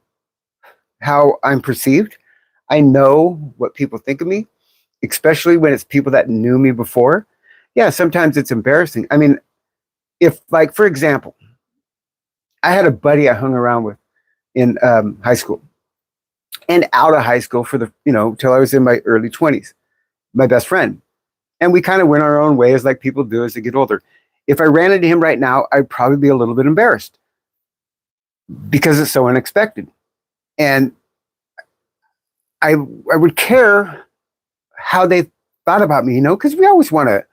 how I'm perceived. I know what people think of me, especially when it's people that knew me before. Yeah, sometimes it's embarrassing. I mean, if, like, for example, I had a buddy I hung around with in high school and out of high school for till I was in my early 20s, my best friend. And we kind of went our own way as like people do as they get older. If I ran into him right now, I'd probably be a little bit embarrassed because it's so unexpected. And I would care how they thought about me, because we always want to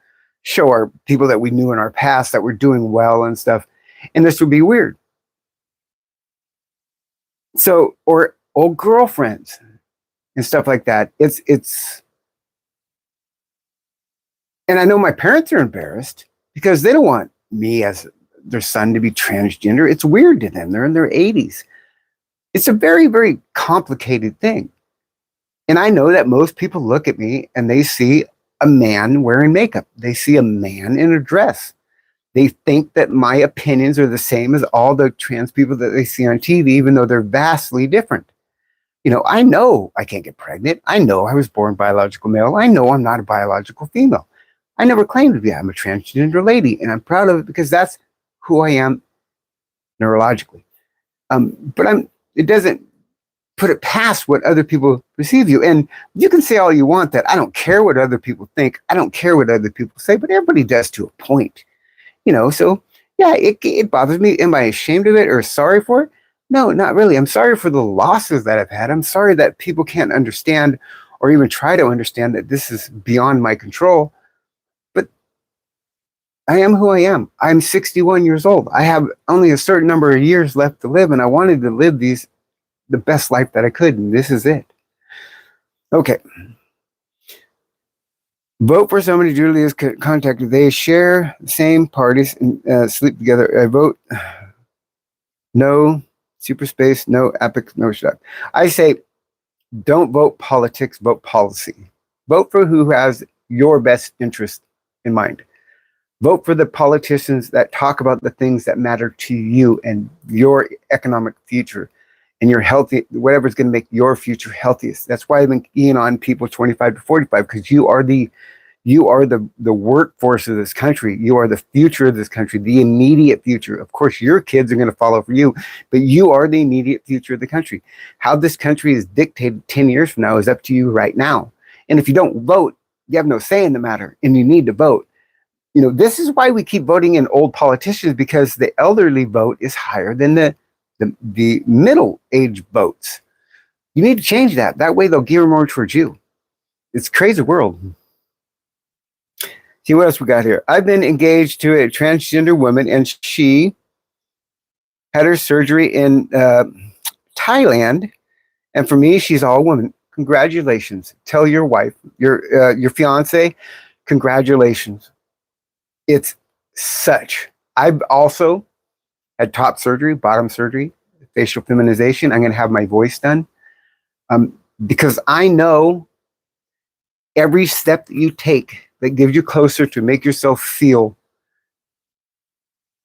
show our people that we knew in our past that we're doing well and stuff. And this would be weird. So, or old girlfriends and stuff like that. It's, and I know my parents are embarrassed because they don't want me as their son to be transgender. It's weird to them. They're in their 80s. It's a very, very complicated thing. And I know that most people look at me and they see a man wearing makeup. They see a man in a dress. They think that my opinions are the same as all the trans people that they see on TV, even though they're vastly different. I know I can't get pregnant. I know I was born biological male. I know I'm not a biological female. I never claimed to be. I'm a transgender lady, and I'm proud of it because that's who I am neurologically. But it doesn't put it past what other people perceive you. And you can say all you want that I don't care what other people think. I don't care what other people say, but everybody does to a point, So yeah, it bothers me. Am I ashamed of it or sorry for it? No, not really. I'm sorry for the losses that I've had. I'm sorry that people can't understand or even try to understand that this is beyond my control. But I am who I am. I'm 61 years old. I have only a certain number of years left to live, and I wanted to live the best life that I could, and this is it. Okay. Vote for somebody Julie is contacted. They share the same parties and sleep together. I vote no super space, no epic, no shut. I say don't vote politics, vote policy. Vote for who has your best interest in mind. Vote for the politicians that talk about the things that matter to you and your economic future and your healthy, whatever's going to make your future healthiest. That's why I've been keying on people 25 to 45, because you are the workforce of this country. You are the future of this country, the immediate future. Of course, your kids are going to follow for you, but you are the immediate future of the country. How this country is dictated 10 years from now is up to you right now. And if you don't vote, you have no say in the matter, and you need to vote. This is why we keep voting in old politicians, because the elderly vote is higher than the middle age votes. You need to change that. That way they'll gear more towards you. It's a crazy world. See what else we got here. I've been engaged to a transgender woman, and she had her surgery in Thailand. And for me, she's all woman. Congratulations. Tell your wife, your fiance, congratulations. It's such. I've also had top surgery, bottom surgery, facial feminization. I'm going to have my voice done because I know every step that you take that gives you closer to make yourself feel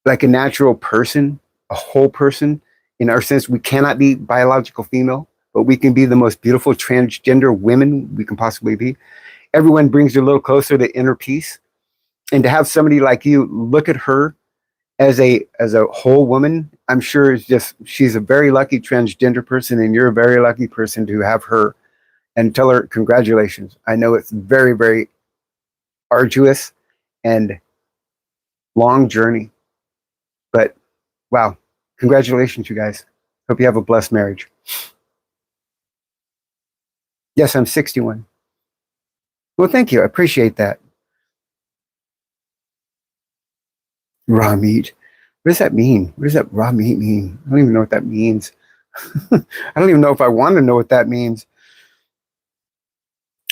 like a natural person, a whole person. In our sense, we cannot be biological female, but we can be the most beautiful transgender women we can possibly be. Everyone brings you a little closer to inner peace. And to have somebody like you look at her as a whole woman, I'm sure she's a very lucky transgender person, and you're a very lucky person to have her. And tell her congratulations. I know it's very, very arduous and long journey, but wow, congratulations, you guys. Hope you have a blessed marriage. Yes, I'm 61. Well, thank you. I appreciate that. Raw meat. What does that mean? What does that raw meat mean? I don't even know what that means. I don't even know if I want to know what that means.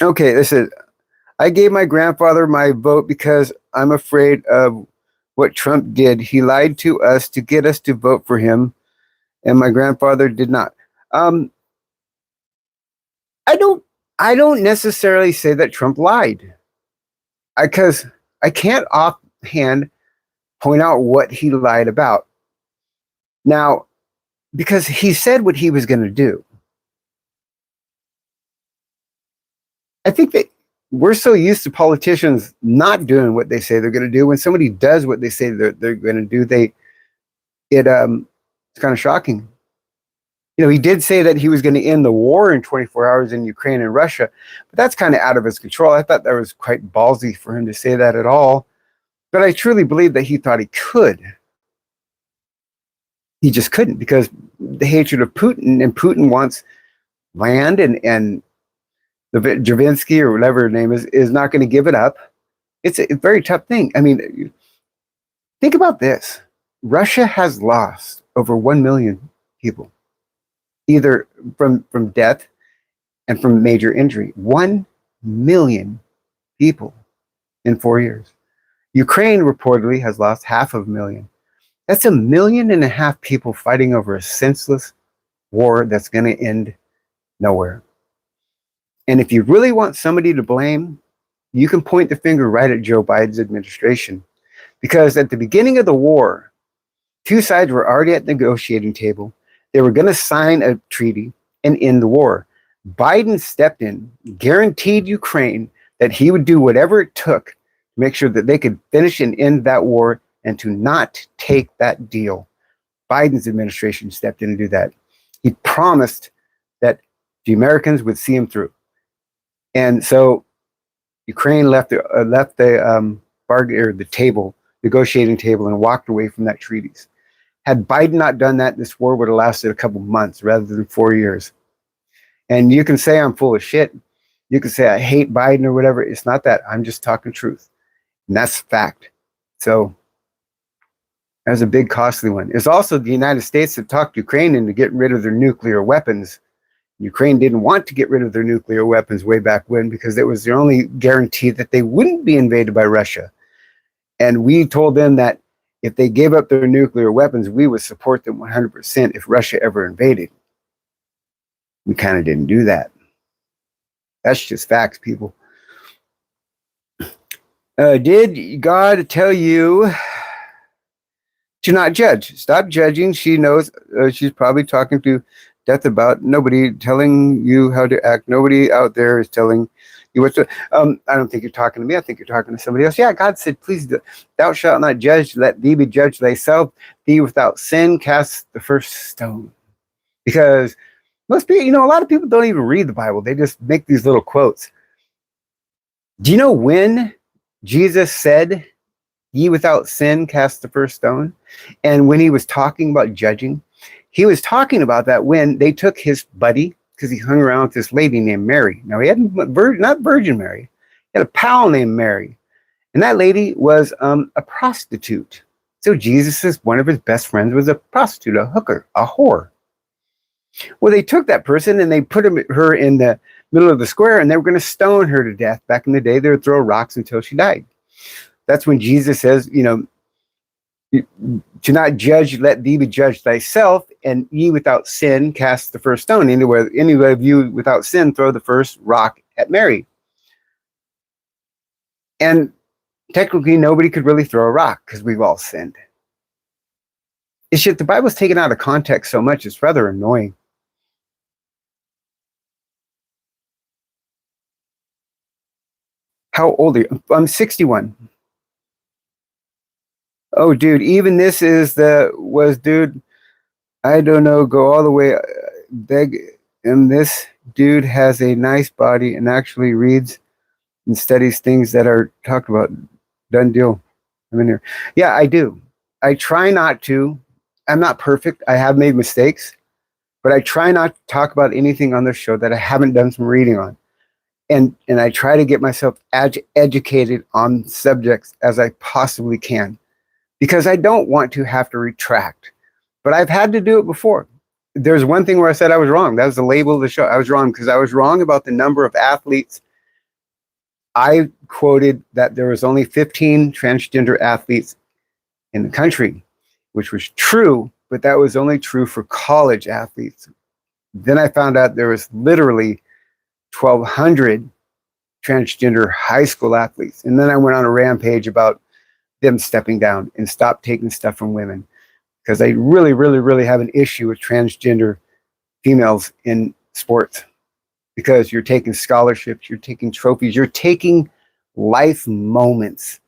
Okay, this is, I gave my grandfather my vote because I'm afraid of what Trump did. He lied to us to get us to vote for him, and my grandfather did not. I don't necessarily say that Trump lied, because I can't offhand point out what he lied about. Now, because he said what he was going to do. I think that we're so used to politicians not doing what they say they're going to do. When somebody does what they say they're going to do, it's kind of shocking. He did say that he was going to end the war in 24 hours in Ukraine and Russia, but that's kind of out of his control. I thought that was quite ballsy for him to say that at all. But I truly believe that he thought he could. He just couldn't, because the hatred of Putin, and Putin wants land, and the Javinsky or whatever her name is not going to give it up. It's a very tough thing. I mean, think about this. Russia has lost over 1 million people, either from death and from major injury. 1 million people in 4 years. Ukraine reportedly has lost 500,000. That's 1.5 million people fighting over a senseless war that's going to end nowhere. And if you really want somebody to blame, you can point the finger right at Joe Biden's administration. Because at the beginning of the war, two sides were already at the negotiating table. They were going to sign a treaty and end the war. Biden stepped in, guaranteed Ukraine that he would do whatever it took to make sure that they could finish and end that war, and to not take that deal. Biden's administration stepped in to do that. He promised that the Americans would see him through. And so Ukraine left the bargain or the table, negotiating table, and walked away from that treaties. Had Biden not done that, this war would have lasted a couple months rather than 4 years. And you can say I'm full of shit. You can say I hate Biden or whatever. It's not that. I'm just talking truth. And that's fact. So that was a big, costly one. It's also the United States that talked Ukraine into getting rid of their nuclear weapons. Ukraine didn't want to get rid of their nuclear weapons way back when because it was the only guarantee that they wouldn't be invaded by Russia. And we told them that if they gave up their nuclear weapons, we would support them 100% if Russia ever invaded. We kind of didn't do that. That's just facts, people. Did God tell you to not judge? Stop judging. She knows she's probably talking to death about nobody telling you how to act. Nobody out there is telling you what to. I don't think you're talking to me. I think you're talking to somebody else. Yeah, God said, please, thou shalt not judge. Let thee be judged thyself. Thee without sin cast the first stone. Because most people, a lot of people don't even read the Bible. They just make these little quotes. Do you know when Jesus said, ye without sin cast the first stone? And when he was talking about judging, he was talking about that when they took his buddy, because he hung around with this lady named Mary. Now, he had not Virgin Mary. He had a pal named Mary. And that lady was a prostitute. So one of his best friends was a prostitute, a hooker, a whore. Well, they took that person and they put her in the middle of the square and they were going to stone her to death. Back in the day, they would throw rocks until she died. That's when Jesus says, to not judge, let thee be judged thyself, and ye without sin cast the first stone. Any of you without sin throw the first rock at Mary. And technically, nobody could really throw a rock because we've all sinned. It's just the Bible's taken out of context so much, it's rather annoying. How old are you? I'm 61. Oh, dude, even this dude, I don't know, go all the way, and this dude has a nice body and actually reads and studies things that are talked about. Done deal. I'm in here. Yeah, I do. I try not to. I'm not perfect. I have made mistakes, but I try not to talk about anything on this show that I haven't done some reading on. And I try to get myself educated on subjects as I possibly can, because I don't want to have to retract. But I've had to do it before. There's one thing where I said I was wrong. That was the label of the show. I was wrong because I was wrong about the number of athletes. I quoted that there was only 15 transgender athletes in the country, which was true, but that was only true for college athletes. Then I found out there was literally 1,200 transgender high school athletes. And then I went on a rampage about them stepping down and stop taking stuff from women, because I really, really, really have an issue with transgender females in sports, because you're taking scholarships, you're taking trophies, you're taking life moments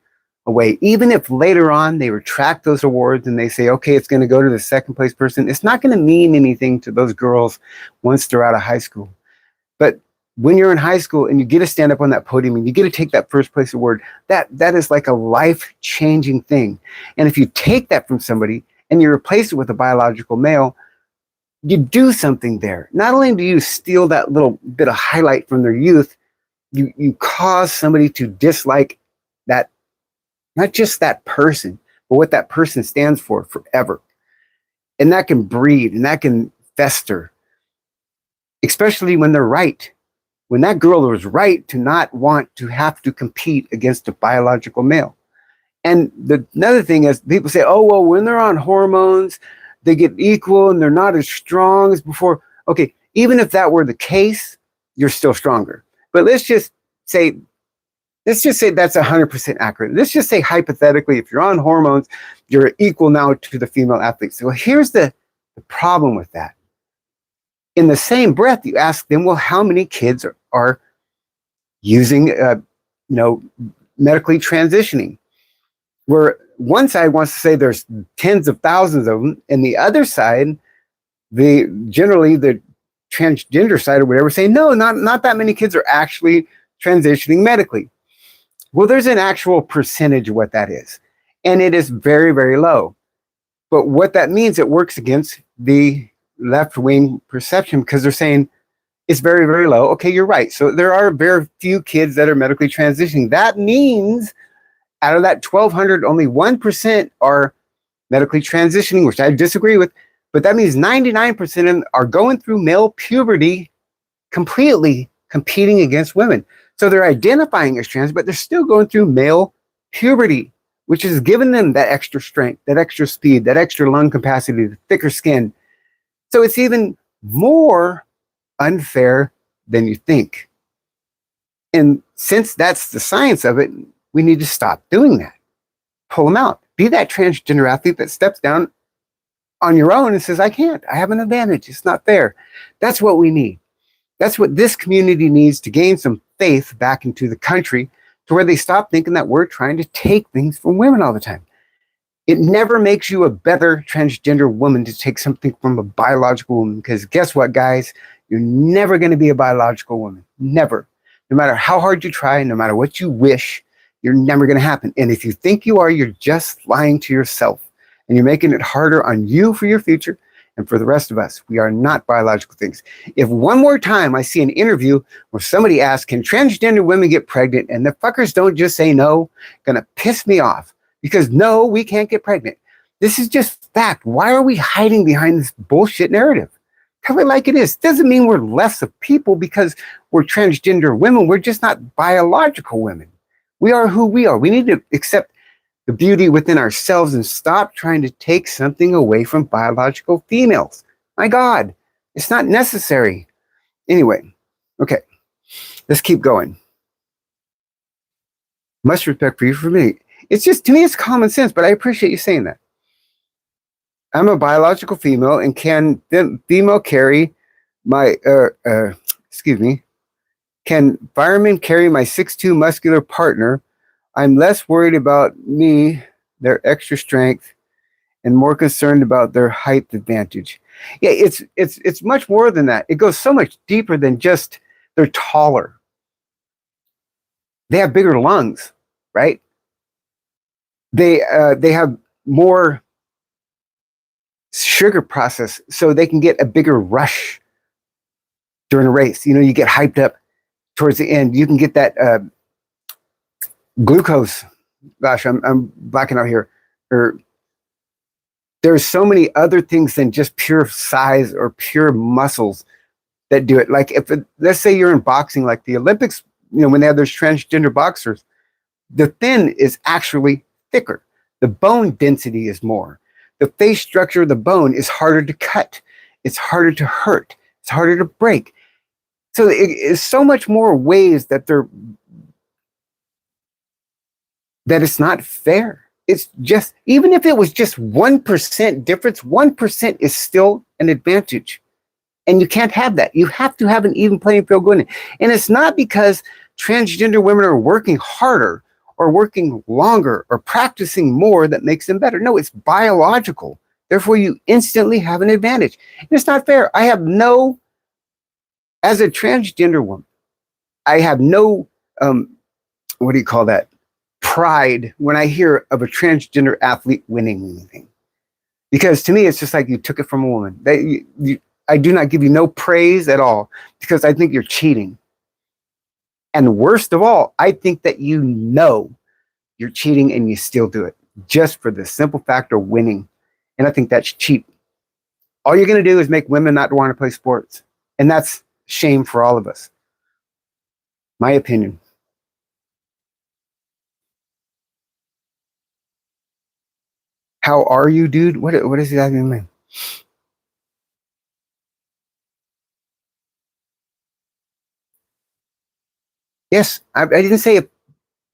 away. Even if later on they retract those awards and they say, okay, it's going to go to the second place person, it's not going to mean anything to those girls once they're out of high school. But when you're in high school and you get to stand up on that podium and you get to take that first place award, that is like a life-changing thing. And if you take that from somebody and you replace it with a biological male, you do something there. Not only do you steal that little bit of highlight from their youth, you cause somebody to dislike that, not just that person, but what that person stands for forever. And that can breed and that can fester, especially when they're right. When that girl was right to not want to have to compete against a biological male. And another thing is, people say, oh, well, when they're on hormones, they get equal and they're not as strong as before. Okay, even if that were the case, you're still stronger. But let's just say that's 100% accurate. Let's just say hypothetically, if you're on hormones, you're equal now to the female athletes. So here's the problem with that. In the same breath, you ask them, well, how many kids are using, medically transitioning? Where one side wants to say there's tens of thousands of them, and the other side generally the transgender side or whatever say, no, not that many kids are actually transitioning medically. Well, there's an actual percentage of what that is, and it is very, very low. But what that means, it works against the left-wing perception because they're saying it's very, very low. Okay, you're right. So there are very few kids that are medically transitioning. That means out of that 1,200, only 1% are medically transitioning, which I disagree with. But that means 99% of them are going through male puberty completely competing against women. So they're identifying as trans, but they're still going through male puberty, which is giving them that extra strength, that extra speed, that extra lung capacity, the thicker skin. So it's even more unfair than you think. And since that's the science of it, we need to stop doing that. Pull them out. Be that transgender athlete that steps down on your own and says, I can't. I have an advantage. It's not fair. That's what we need. That's what this community needs to gain some faith back into the country to where they stop thinking that we're trying to take things from women all the time. It never makes you a better transgender woman to take something from a biological woman, because guess what, guys? You're never going to be a biological woman. Never. No matter how hard you try, no matter what you wish, you're never going to happen. And if you think you are, you're just lying to yourself. And you're making it harder on you for your future and for the rest of us. We are not biological things. If one more time I see an interview where somebody asks, can transgender women get pregnant? And the fuckers don't just say no, gonna piss me off. Because no, we can't get pregnant. This is just fact. Why are we hiding behind this bullshit narrative? Tell it like it is. Doesn't mean we're less of people because we're transgender women. We're just not biological women. We are who we are. We need to accept the beauty within ourselves and stop trying to take something away from biological females. My God, it's not necessary. Anyway, okay, let's keep going. Much respect for you for me. It's just, to me, it's common sense, but I appreciate you saying that. I'm a biological female, and can female carry my, can firemen carry my 6'2" muscular partner? I'm less worried about me, their extra strength, and more concerned about their height advantage. Yeah, it's much more than that. It goes so much deeper than just they're taller. They have bigger lungs, right? They have more sugar process, so they can get a bigger rush during a race. You know, you get hyped up towards the end. You can get that glucose. Gosh, I'm blacking out here. There's so many other things than just pure size or pure muscles that do it. Like let's say you're in boxing, like the Olympics, you know, when they have those transgender boxers, the thin is actually thicker. The bone density is more. The face structure of the bone is harder to cut. It's harder to hurt. It's harder to break. So it is so much more ways that it's not fair. It's just, even if it was just 1% difference, 1% is still an advantage. And you can't have that. You have to have an even playing field going in. And it's not because transgender women are working harder or working longer or practicing more that makes them better. No, it's biological. Therefore, you instantly have an advantage. And it's not fair. As a transgender woman, I have no, what do you call that? Pride when I hear of a transgender athlete winning anything. Because to me, it's just like you took it from a woman. I do not give you no praise at all because I think you're cheating. And worst of all, I think that you know you're cheating and you still do it just for the simple fact of winning. And I think that's cheap. All you're going to do is make women not want to play sports. And that's shame for all of us. My opinion. How are you, dude? What does that mean? Yes, I didn't say it.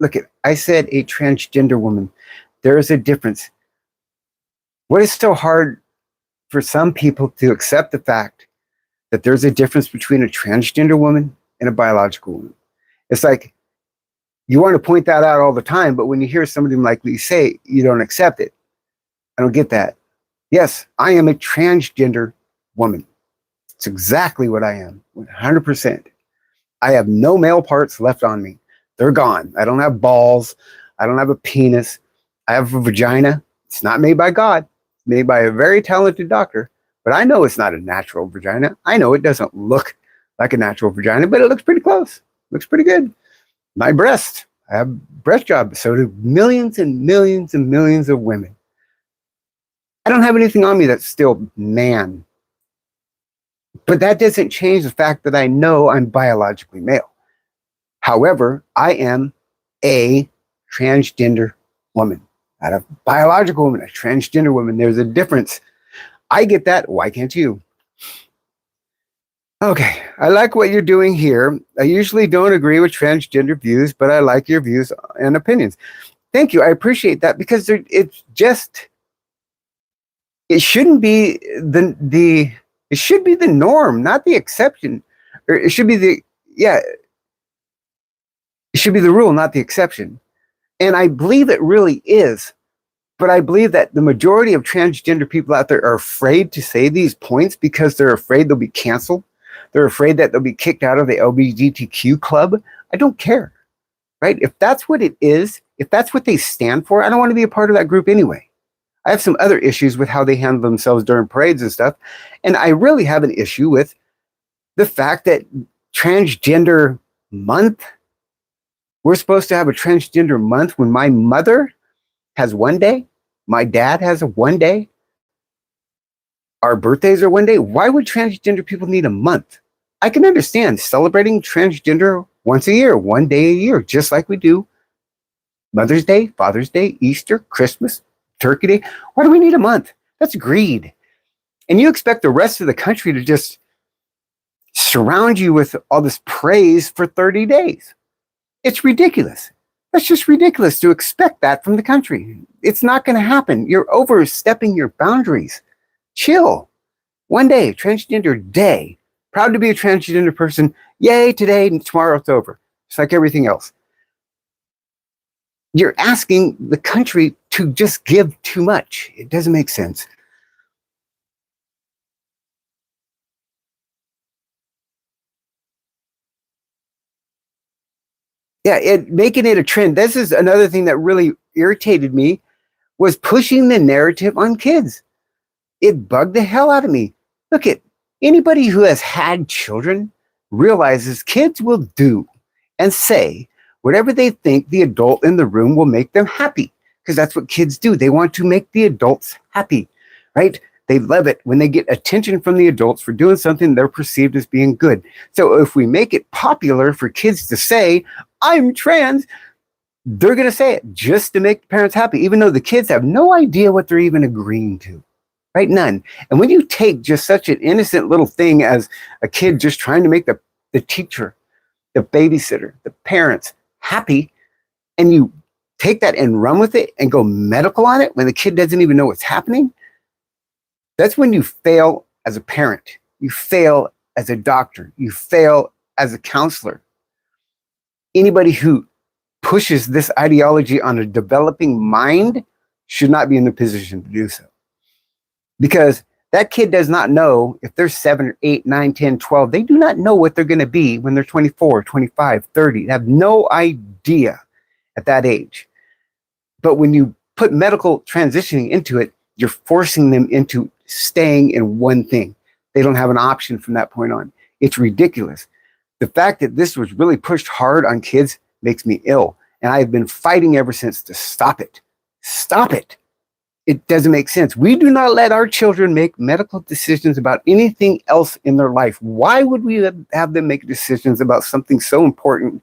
Look, I said a transgender woman. There is a difference. What is so hard for some people to accept the fact that there's a difference between a transgender woman and a biological woman? It's like you want to point that out all the time, but when you hear somebody like me say, you don't accept it. I don't get that. Yes, I am a transgender woman. It's exactly what I am, 100%. I have no male parts left on me. They're gone. I don't have balls. I don't have a penis. I have a vagina. It's not made by God. It's made by a very talented doctor. But I know it's not a natural vagina. I know it doesn't look like a natural vagina, but it looks pretty close. Looks pretty good. My breast. I have breast jobs. So do millions and millions and millions of women. I don't have anything on me that's still man. But that doesn't change the fact that I know I'm biologically male. However, I am a transgender woman. Not a biological woman, a transgender woman. There's a difference. I get that. Why can't you? Okay, I like what you're doing here. I usually don't agree with transgender views, but I like your views and opinions. Thank you. I appreciate that because it's just, it shouldn't be it should be the norm, not the exception. Or it should be it should be the rule, not the exception. And I believe it really is. But I believe that the majority of transgender people out there are afraid to say these points because they're afraid they'll be canceled. They're afraid that they'll be kicked out of the LGBTQ club. I don't care, right? If that's what it is, if that's what they stand for, I don't want to be a part of that group anyway. I have some other issues with how they handle themselves during parades and stuff. And I really have an issue with the fact that transgender month, we're supposed to have a transgender month when my mother has one day, my dad has a one day, our birthdays are one day. Why would transgender people need a month? I can understand celebrating transgender once a year, one day a year, just like we do Mother's Day, Father's Day, Easter, Christmas, Turkey Day. Why do we need a month? That's greed. And you expect the rest of the country to just surround you with all this praise for 30 days. It's ridiculous. That's just ridiculous to expect that from the country. It's not going to happen. You're overstepping your boundaries. Chill. One day, transgender day. Proud to be a transgender person. Yay, today and tomorrow it's over. It's like everything else. You're asking the country to just give too much. It doesn't make sense. Yeah, making it a trend. This is another thing that really irritated me, was pushing the narrative on kids. It bugged the hell out of me. Look, at anybody who has had children realizes kids will do and say whatever they think the adult in the room will make them happy, because that's what kids do. They want to make the adults happy, right? They love it when they get attention from the adults for doing something they're perceived as being good. So if we make it popular for kids to say, I'm trans, they're going to say it just to make parents happy, even though the kids have no idea what they're even agreeing to, right? None. And when you take just such an innocent little thing as a kid just trying to make the teacher, the babysitter, the parents happy, and you take that and run with it and go medical on it when the kid doesn't even know what's happening, that's when you fail as a parent. You fail as a doctor. You fail as a counselor. Anybody who pushes this ideology on a developing mind should not be in the position to do so. Because that kid does not know if they're 7 or 8, 9, 10, 12. They do not know what they're going to be when they're 24, 25, 30. They have no idea at that age. But when you put medical transitioning into it, you're forcing them into staying in one thing. They don't have an option from that point on. It's ridiculous. The fact that this was really pushed hard on kids makes me ill. And I've been fighting ever since to stop it. Stop it. It doesn't make sense. We do not let our children make medical decisions about anything else in their life. Why would we have them make decisions about something so important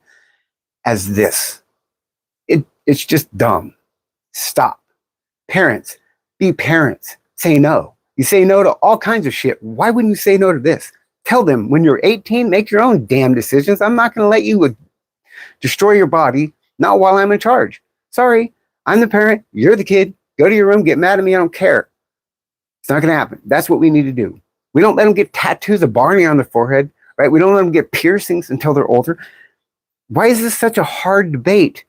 as this? It's just dumb. Stop. Parents, be parents. Say no. You say no to all kinds of shit. Why wouldn't you say no to this? Tell them when you're 18, make your own damn decisions. I'm not going to let you destroy your body, not while I'm in charge. Sorry, I'm the parent. You're the kid. Go to your room, get mad at me. I don't care. It's not going to happen. That's what we need to do. We don't let them get tattoos of Barney on their forehead, right? We don't let them get piercings until they're older. Why is this such a hard debate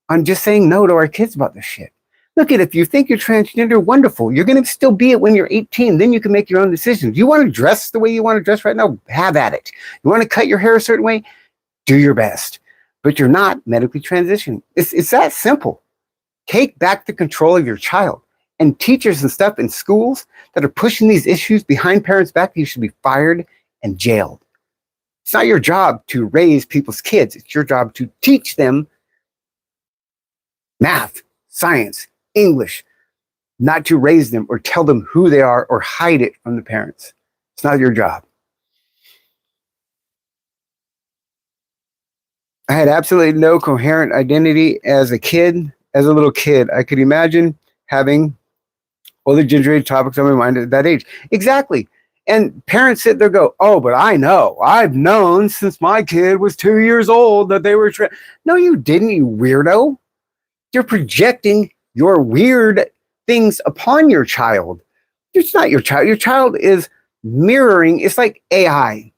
on just saying no to our kids about this shit? Look at, if you think you're transgender, wonderful. You're going to still be it when you're 18. Then you can make your own decisions. You want to dress the way you want to dress right now? Have at it. You want to cut your hair a certain way? Do your best. But you're not medically transitioning. It's that simple. Take back the control of your child. And teachers and stuff in schools that are pushing these issues behind parents' back, you should be fired and jailed. It's not your job to raise people's kids. It's your job to teach them math, science, English, not to raise them or tell them who they are or hide it from the parents. It's not your job. I had absolutely no coherent identity as a kid. As a little kid, I could imagine having all the gender topics on my mind at that age. Exactly. And parents sit there and go, oh, but I know. I've known since my kid was 2 years old that they were trans. No, you didn't, you weirdo. You're projecting your weird things upon your child. It's not your child. Your child is mirroring. It's like AI.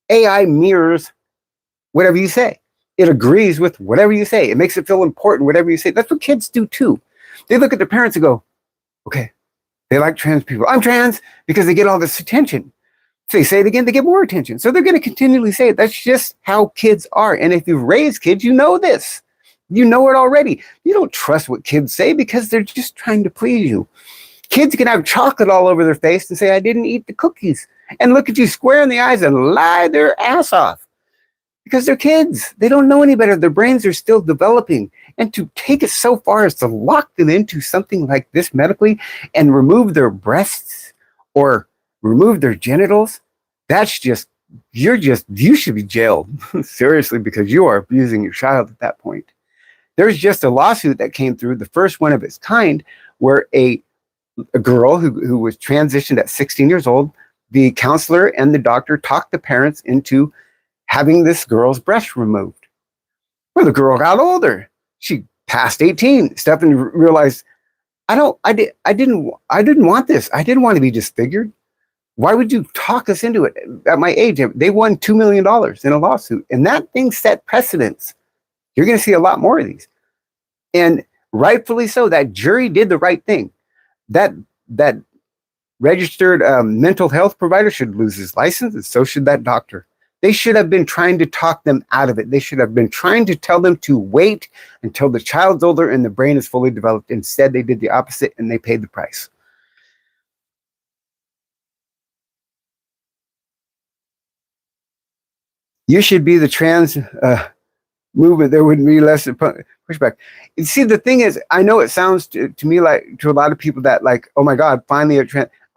AI mirrors whatever you say. It agrees with whatever you say. It makes it feel important, whatever you say. That's what kids do too. They look at their parents and go, okay, they like trans people. I'm trans, because they get all this attention. If they say it again, they get more attention. So they're going to continually say it. That's just how kids are. And if you've raised kids, you know this. You know it already. You don't trust what kids say because they're just trying to please you. Kids can have chocolate all over their face and say, I didn't eat the cookies, and look at you square in the eyes and lie their ass off. Because they're kids. They don't know any better. Their brains are still developing. And to take it so far as to lock them into something like this medically and remove their breasts or remove their genitals, that's just, you should be jailed. Seriously, because you are abusing your child at that point. There's just a lawsuit that came through, the first one of its kind, where a girl who was transitioned at 16 years old, the counselor and the doctor talked the parents into having this girl's breast removed. Well, the girl got older. She passed 18. Stephanie realized, I didn't want this. I didn't want to be disfigured. Why would you talk us into it? At my age, they won $2 million in a lawsuit, and that thing set precedents. You're going to see a lot more of these. And rightfully so, that jury did the right thing. That registered mental health provider should lose his license, and so should that doctor. They should have been trying to talk them out of it. They should have been trying to tell them to wait until the child's older and the brain is fully developed. Instead, they did the opposite, and they paid the price. You should be the trans movement. There would be less pushback. You see, the thing is, I know it sounds to me like, to a lot of people, that like, oh my God, finally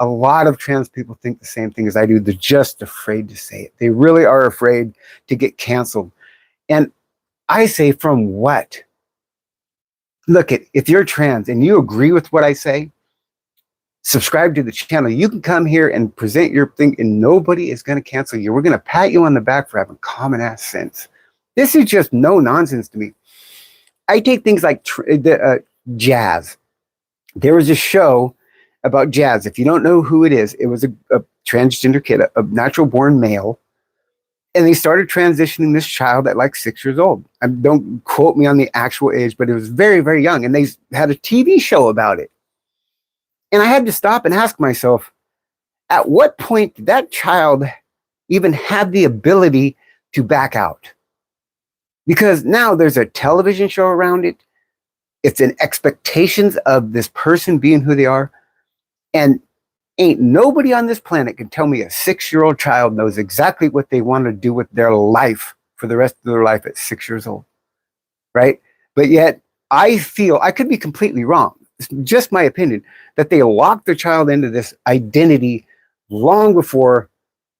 a lot of trans people think the same thing as I do. They're just afraid to say it. They really are afraid to get canceled. And I say, from what? Look, if you're trans and you agree with what I say, subscribe to the channel. You can come here and present your thing, and nobody is going to cancel you. We're going to pat you on the back for having common ass sense. This is just no nonsense to me. I take things like jazz. There was a show about jazz. If you don't know who it was a transgender kid, a natural born male. And they started transitioning this child at like 6 years old. Don't quote me on the actual age, but it was very, very young. And they had a TV show about it. And I had to stop and ask myself, at what point did that child even have the ability to back out? Because now there's a television show around it. It's an expectations of this person being who they are. And ain't nobody on this planet can tell me a 6-year-old child knows exactly what they want to do with their life for the rest of their life at 6 years old. Right? But yet I feel, I could be completely wrong, it's just my opinion, that they locked their child into this identity long before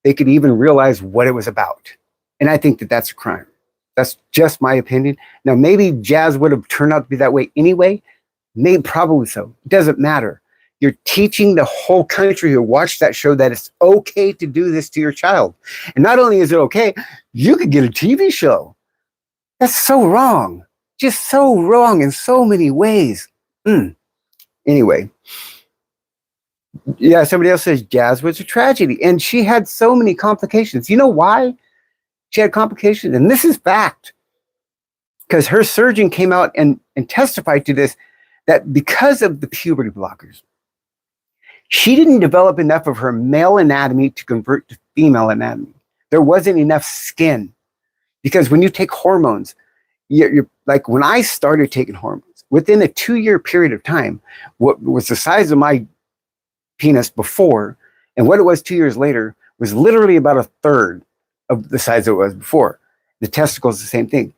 they could even realize what it was about. And I think that that's a crime. That's just my opinion. Now, maybe jazz would have turned out to be that way anyway. Maybe, probably so. It doesn't matter. You're teaching the whole country who watched that show that it's okay to do this to your child. And not only is it okay, you could get a TV show. That's so wrong. Just so wrong in so many ways. Anyway. Yeah, somebody else says jazz was a tragedy. And she had so many complications. You know why she had complications? And this is fact. Because her surgeon came out and testified to this, that because of the puberty blockers, she didn't develop enough of her male anatomy to convert to female anatomy. There wasn't enough skin. Because when you take hormones, you're like when I started taking hormones, within a 2-year period of time, what was the size of my penis before and what it was 2 years later was literally about a third of the size it was before. The testicles, the same thing.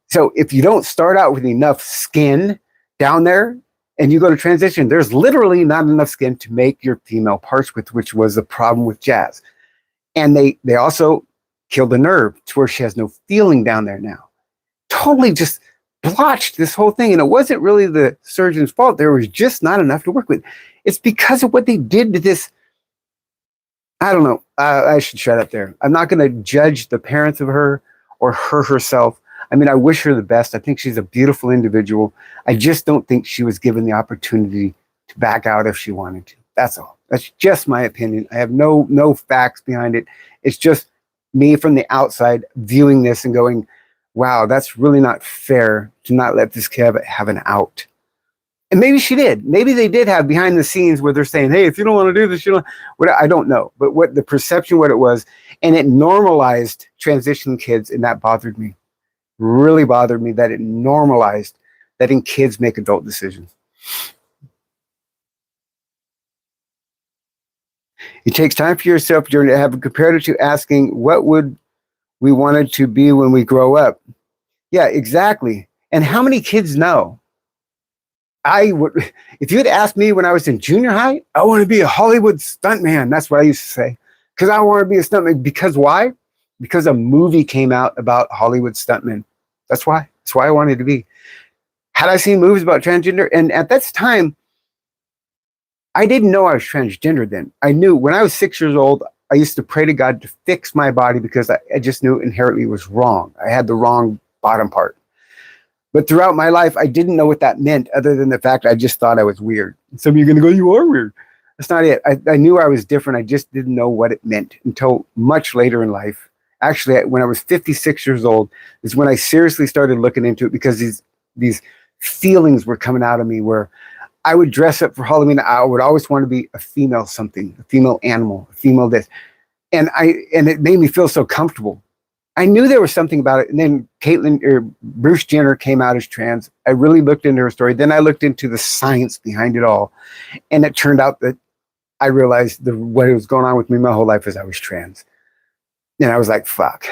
So if you don't start out with enough skin down there and you go to transition, there's literally not enough skin to make your female parts with, which was the problem with Jazz. And they also killed the nerve to where she has no feeling down there now. Totally just blotched this whole thing. And it wasn't really the surgeon's fault. There was just not enough to work with. It's because of what they did to this. I don't know. I should shut up there. I'm not going to judge the parents of her or her herself. I mean, I wish her the best. I think she's a beautiful individual. I just don't think she was given the opportunity to back out if she wanted to. That's all. That's just my opinion. I have no facts behind it. It's just me from the outside viewing this and going, wow, that's really not fair to not let this kid have an out. And maybe she did. Maybe they did have behind the scenes where they're saying, hey, if you don't want to do this, you don't. I don't know. But what the perception, what it was, and it normalized transition kids, and that bothered me. Really bothered me that it normalized letting kids make adult decisions. It takes time for yourself to have a comparative to asking, what would we wanted to be when we grow up? Yeah, exactly. And how many kids know? If you had asked me when I was in junior high, I want to be a Hollywood stuntman. That's what I used to say. Because I want to be a stuntman. Because why? Because a movie came out about Hollywood stuntmen. That's why. That's why I wanted to be. Had I seen movies about transgender? And at that time, I didn't know I was transgender then. I knew when I was 6 years old, I used to pray to God to fix my body because I just knew inherently it was wrong. I had the wrong bottom part. But throughout my life, I didn't know what that meant other than the fact I just thought I was weird. And some of you are going to go, you are weird. That's not it. I knew I was different. I just didn't know what it meant until much later in life. Actually, when I was 56 years old is when I seriously started looking into it because these feelings were coming out of me where I would dress up for Halloween. I would always want to be a female something, a female animal, a female this. And it made me feel so comfortable. I knew there was something about it. And then Bruce Jenner came out as trans. I really looked into her story. Then I looked into the science behind it all. And it turned out that I realized what was going on with me my whole life is I was trans. And I was like, fuck,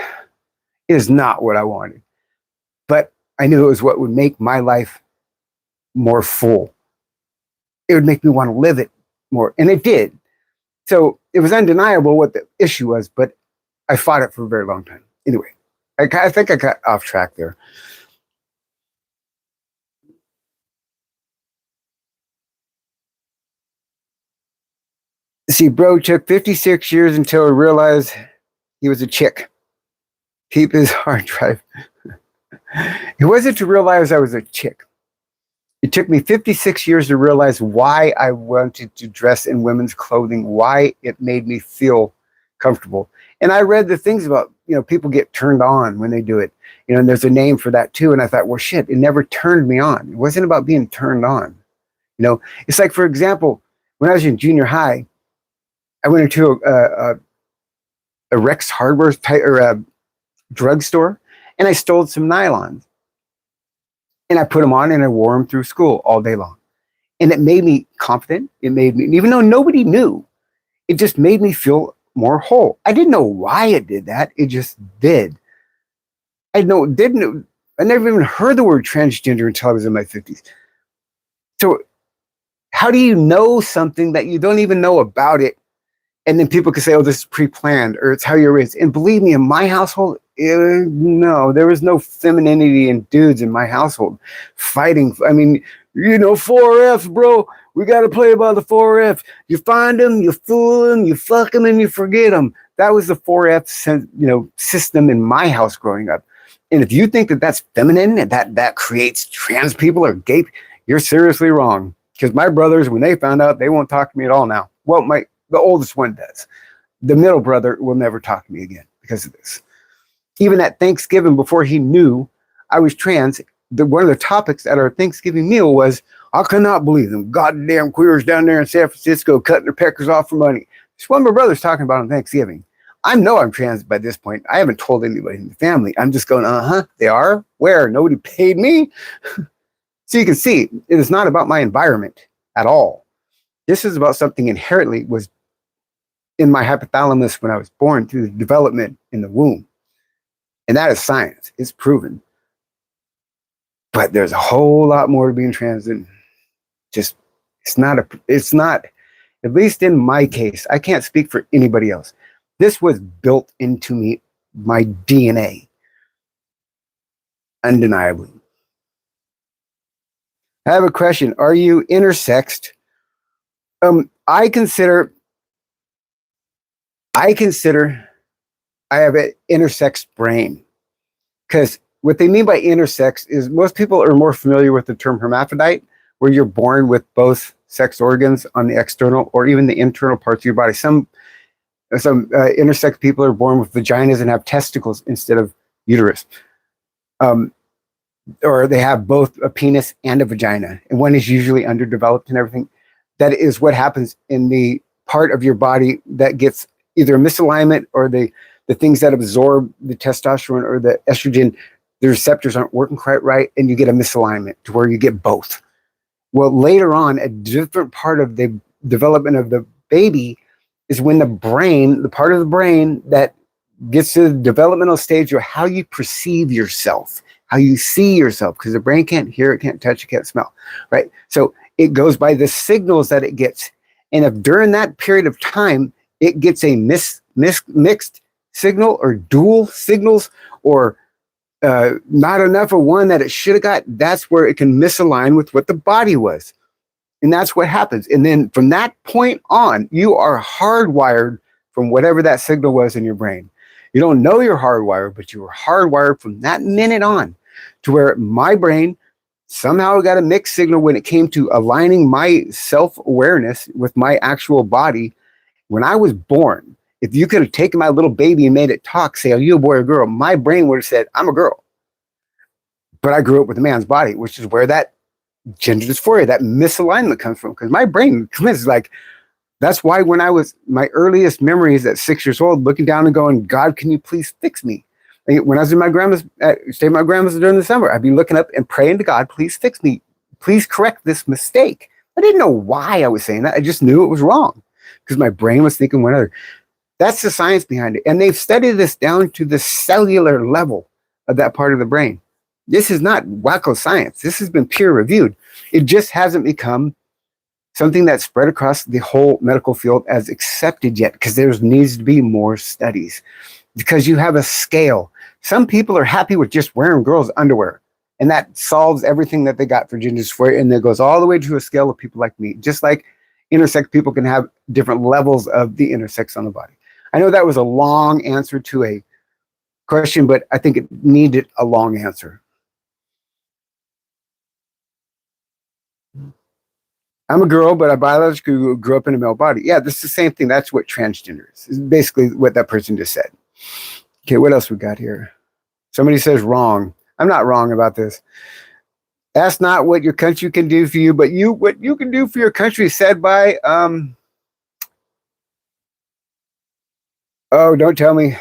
it is not what I wanted. But I knew it was what would make my life more full. It would make me want to live it more. And it did. So it was undeniable what the issue was, but I fought it for a very long time. Anyway, I think I got off track there. See, bro took 56 years until he realized he was a chick. Keep his hard drive. It wasn't to realize I was a chick. It took me 56 years to realize why I wanted to dress in women's clothing, why it made me feel comfortable. And I read the things about, people get turned on when they do it. And there's a name for that too. And I thought, well, shit, it never turned me on. It wasn't about being turned on. It's like, for example, when I was in junior high, I went into a Rex Hardware or a drugstore and I stole some nylons. And I put them on and I wore them through school all day long. And it made me confident. It made me, even though nobody knew, it just made me feel more whole. I didn't know why it did that. It just did. I never even heard the word transgender until I was in my 50s. So how do you know something that you don't even know about it? And then people could say, oh, this is pre-planned or it's how you're raised. And believe me, in my household, no, there was no femininity in dudes in my household fighting. I mean, 4Fs, bro. We got to play by the 4F. You find them, you fool them, you fuck them, and you forget them. That was the 4F, system in my house growing up. And if you think that that's feminine and that creates trans people or gay, you're seriously wrong. Because my brothers, when they found out, they won't talk to me at all now. Well, the oldest one does. The middle brother will never talk to me again because of this. Even at Thanksgiving, before he knew I was trans, one of the topics at our Thanksgiving meal was I cannot believe them goddamn queers down there in San Francisco cutting their peckers off for money. It's what my brother's talking about on Thanksgiving. I know I'm trans by this point. I haven't told anybody in the family. I'm just going, they are? Where? Nobody paid me? So you can see, it is not about my environment at all. This is about something inherently was in my hypothalamus when I was born through the development in the womb. And that is science. It's proven. But there's a whole lot more to being trans than just, it's not, at least in my case, I can't speak for anybody else. This was built into me, my DNA, undeniably. I have a question. Are you intersexed? I consider I have an intersex brain, because what they mean by intersex is most people are more familiar with the term hermaphrodite, where you're born with both sex organs on the external or even the internal parts of your body. Some intersex people are born with vaginas and have testicles instead of uterus. Or they have both a penis and a vagina, and one is usually underdeveloped and everything. That is what happens in the part of your body that gets either a misalignment, or the things that absorb the testosterone or the estrogen, the receptors aren't working quite right, and you get a misalignment to where you get both. Well, later on, a different part of the development of the baby is when the brain, the part of the brain that gets to the developmental stage of how you perceive yourself, how you see yourself, because the brain can't hear, it can't touch, it can't smell, right? So it goes by the signals that it gets. And if during that period of time, it gets a mixed signal or dual signals, or not enough of one that it should have got, that's where it can misalign with what the body was. And that's what happens. And then from that point on, you are hardwired from whatever that signal was in your brain. You don't know you're hardwired, but you were hardwired from that minute on, to where my brain somehow got a mixed signal when it came to aligning my self-awareness with my actual body. When I was born, if you could have taken my little baby and made it talk, say, are you a boy or a girl? My brain would have said, I'm a girl. But I grew up with a man's body, which is where that gender dysphoria, that misalignment comes from. Because my brain is like, that's why when I was, my earliest memories at 6 years old, looking down and going, God, can you please fix me? When I was in my grandma's, stayed at my grandma's during the summer, I'd be looking up and praying to God, please fix me. Please correct this mistake. I didn't know why I was saying that. I just knew it was wrong because my brain was thinking one other. That's the science behind it. And they've studied this down to the cellular level of that part of the brain. This is not wacko science. This has been peer reviewed. It just hasn't become something that's spread across the whole medical field as accepted yet, because there needs to be more studies, because you have a scale. Some people are happy with just wearing girls' underwear, and that solves everything that they got for gender dysphoria, and it goes all the way to a scale of people like me. Just like intersex people can have different levels of the intersex on the body. I know that was a long answer to a question, but I think it needed a long answer. I'm a girl, but I biologically grew up in a male body. Yeah, this is the same thing. That's what transgender is. This is basically what that person just said. Okay, what else we got here? Somebody says wrong. I'm not wrong about this. Ask not what your country can do for you, but what you can do for your country, said by, oh, don't tell me.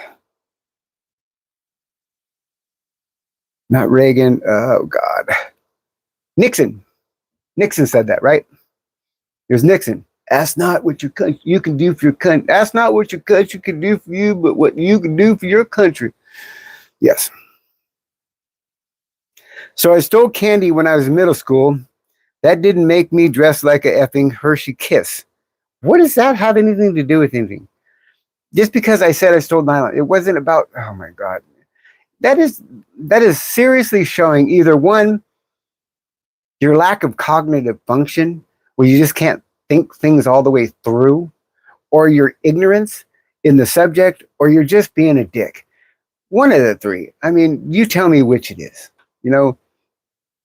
Not Reagan. Oh, God. Nixon. Nixon said that, right? Here's Nixon. Ask not what your country you can do for your country. Ask not what your country can do for you, but what you can do for your country. Yes. So I stole candy when I was in middle school. That didn't make me dress like a effing Hershey Kiss. What does that have anything to do with anything? Just because I said I stole nylon, it wasn't about, oh my God. That is seriously showing either one, your lack of cognitive function, where you just can't think things all the way through, or your ignorance in the subject, or you're just being a dick. One of the three. I mean, you tell me which it is,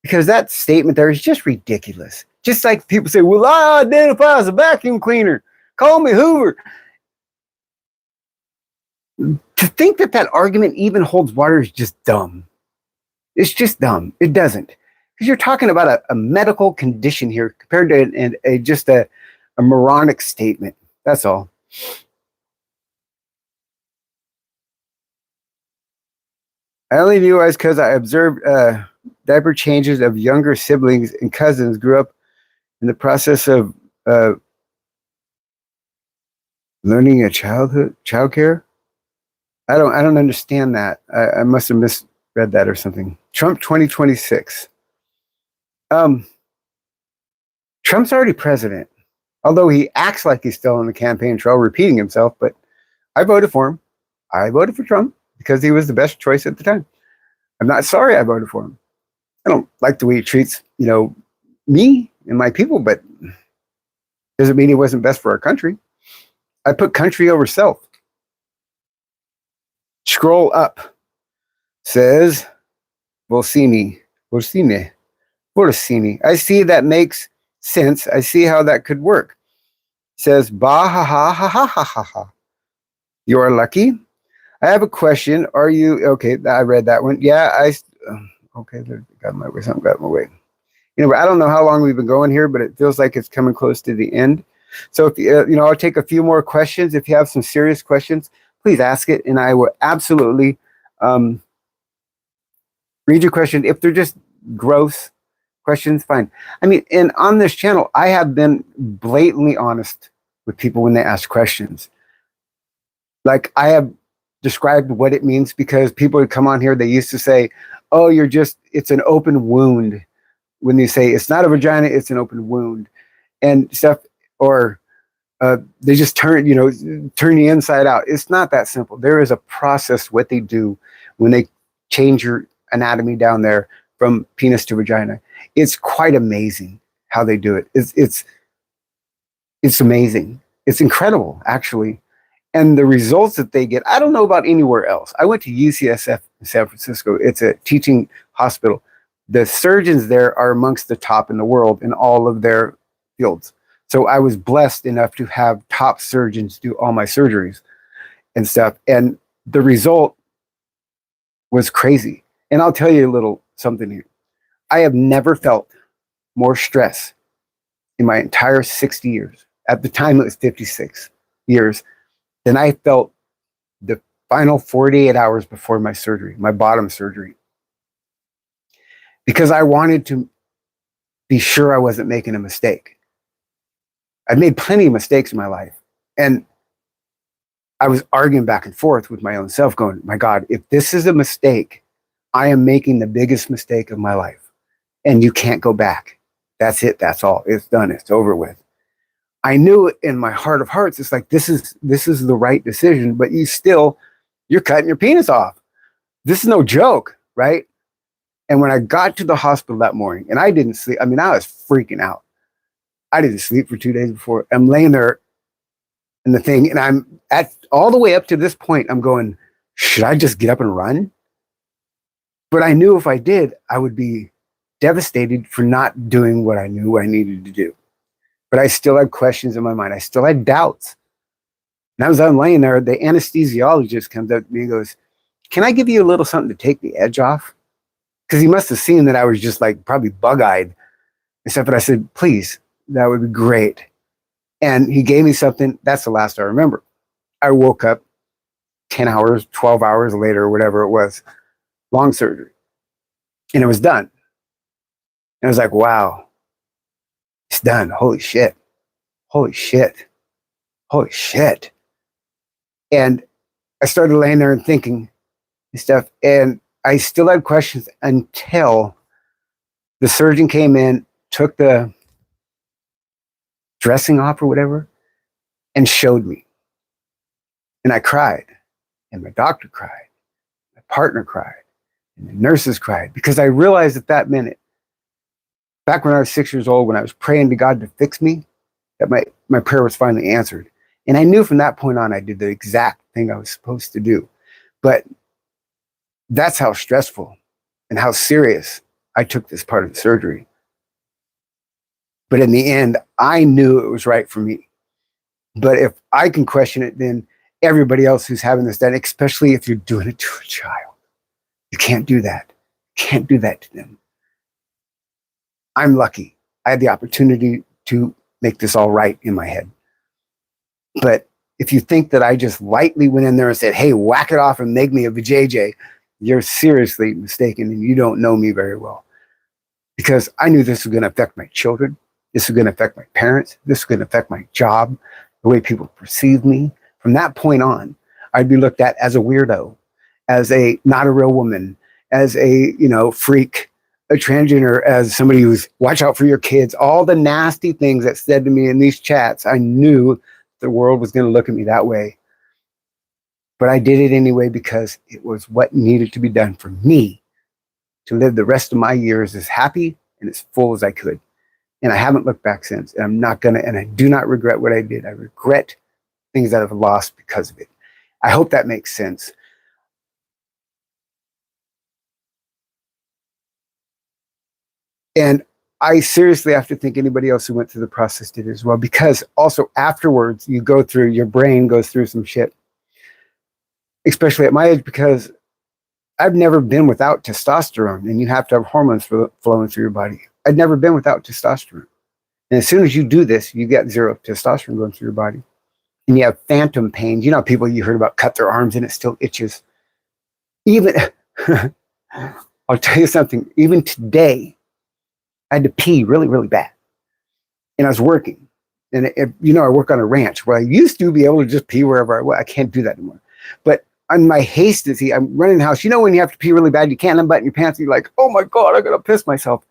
because that statement there is just ridiculous. Just like people say, well, I identify as a vacuum cleaner. Call me Hoover. To think that argument even holds water is just dumb. It's just dumb. It doesn't. Because you're talking about a medical condition here compared to just a moronic statement. That's all. I only knew I was because I observed diaper changes of younger siblings and cousins grew up in the process of learning a child care. I don't understand that. I must have misread that or something. Trump 2026. Trump's already president, although he acts like he's still on the campaign trail, repeating himself. But I voted for him. I voted for Trump because he was the best choice at the time. I'm not sorry I voted for him. I don't like the way he treats, me and my people, but doesn't mean he wasn't best for our country. I put country over self. Scroll up. Says Volsini. I see that makes sense. I see how that could work. Says ba ha ha ha ha ha ha ha. You are lucky. I have a question. Are you okay? I read that one. Yeah, okay. Got my way. Something got my way. I don't know how long we've been going here, but it feels like it's coming close to the end. So if I'll take a few more questions. If you have some serious questions, please ask it, and I will absolutely read your question. If they're just gross questions, fine. I mean, and on this channel, I have been blatantly honest with people when they ask questions. Like, I have described what it means, because people would come on here, they used to say, oh, it's an open wound. When they say it's not a vagina, it's an open wound and stuff, or they just turn the inside out. It's not that simple. There is a process what they do when they change your anatomy down there from penis to vagina. It's quite amazing how they do it. It's amazing. It's incredible, actually. And the results that they get, I don't know about anywhere else. I went to UCSF in San Francisco. It's a teaching hospital. The surgeons there are amongst the top in the world in all of their fields. So I was blessed enough to have top surgeons do all my surgeries and stuff. And the result was crazy. And I'll tell you a little something here. I have never felt more stress in my entire 60 years. At the time, it was 56 years. Than I felt the final 48 hours before my surgery, my bottom surgery. Because I wanted to be sure I wasn't making a mistake. I've made plenty of mistakes in my life. And I was arguing back and forth with my own self, going, my God, if this is a mistake, I am making the biggest mistake of my life. And you can't go back. That's it. That's all. It's done. It's over with. I knew in my heart of hearts, it's like, this is the right decision, but you're cutting your penis off. This is no joke, right? And when I got to the hospital that morning, and I didn't sleep, I was freaking out. I didn't sleep for 2 days before. I'm laying there in the thing, and I'm at all the way up to this point, I'm going, should I just get up and run? But I knew if I did, I would be devastated for not doing what I knew I needed to do. But I still had questions in my mind. I still had doubts. And as I'm laying there, the anesthesiologist comes up to me and goes, can I give you a little something to take the edge off? Because he must have seen that I was just like probably bug-eyed and stuff. But I said, please, that would be great. And he gave me something. That's the last I remember. I woke up 10 hours, 12 hours later, or whatever it was, long surgery. And it was done. And I was like, wow. It's done. Holy shit. Holy shit. Holy shit. And I started laying there and thinking and stuff. And I still had questions until the surgeon came in, took the dressing off or whatever, and showed me. And I cried. And my doctor cried. My partner cried. And the nurses cried. Because I realized at that minute, back when I was 6 years old, when I was praying to God to fix me, that my prayer was finally answered. And I knew from that point on, I did the exact thing I was supposed to do. But that's how stressful and how serious I took this part of the surgery. But in the end, I knew it was right for me. But if I can question it, then everybody else who's having this done, especially if you're doing it to a child, you can't do that. Can't do that to them. I'm lucky. I had the opportunity to make this all right in my head. But if you think that I just lightly went in there and said, hey, whack it off and make me a vajayjay, you're seriously mistaken and you don't know me very well. Because I knew this was going to affect my children. This was going to affect my parents. This was going to affect my job, the way people perceive me. From that point on, I'd be looked at as a weirdo, as a not a real woman, as a, freak, a transgender, as somebody who's watch out for your kids, all the nasty things that said to me in these chats. I knew the world was going to look at me that way. But I did it anyway because it was what needed to be done for me to live the rest of my years as happy and as full as I could. And I haven't looked back since. And I'm not going to, and I do not regret what I did. I regret things that I've lost because of it. I hope that makes sense. And I seriously have to think anybody else who went through the process did as well, because also afterwards your brain goes through some shit, especially at my age, because I've never been without testosterone, and you have to have hormones flowing through your body. I'd never been without testosterone. And as soon as you do this, you get zero testosterone going through your body. And you have phantom pains. You know, people you heard about cut their arms and it still itches. Even, I'll tell you something, even today, I had to pee really, really bad. And I was working. And I work on a ranch where I used to be able to just pee wherever I was. I can't do that anymore. But on my haste, I'm running the house. You know, when you have to pee really bad, you can't unbutton your pants. And you're like, oh my God, I got to piss myself.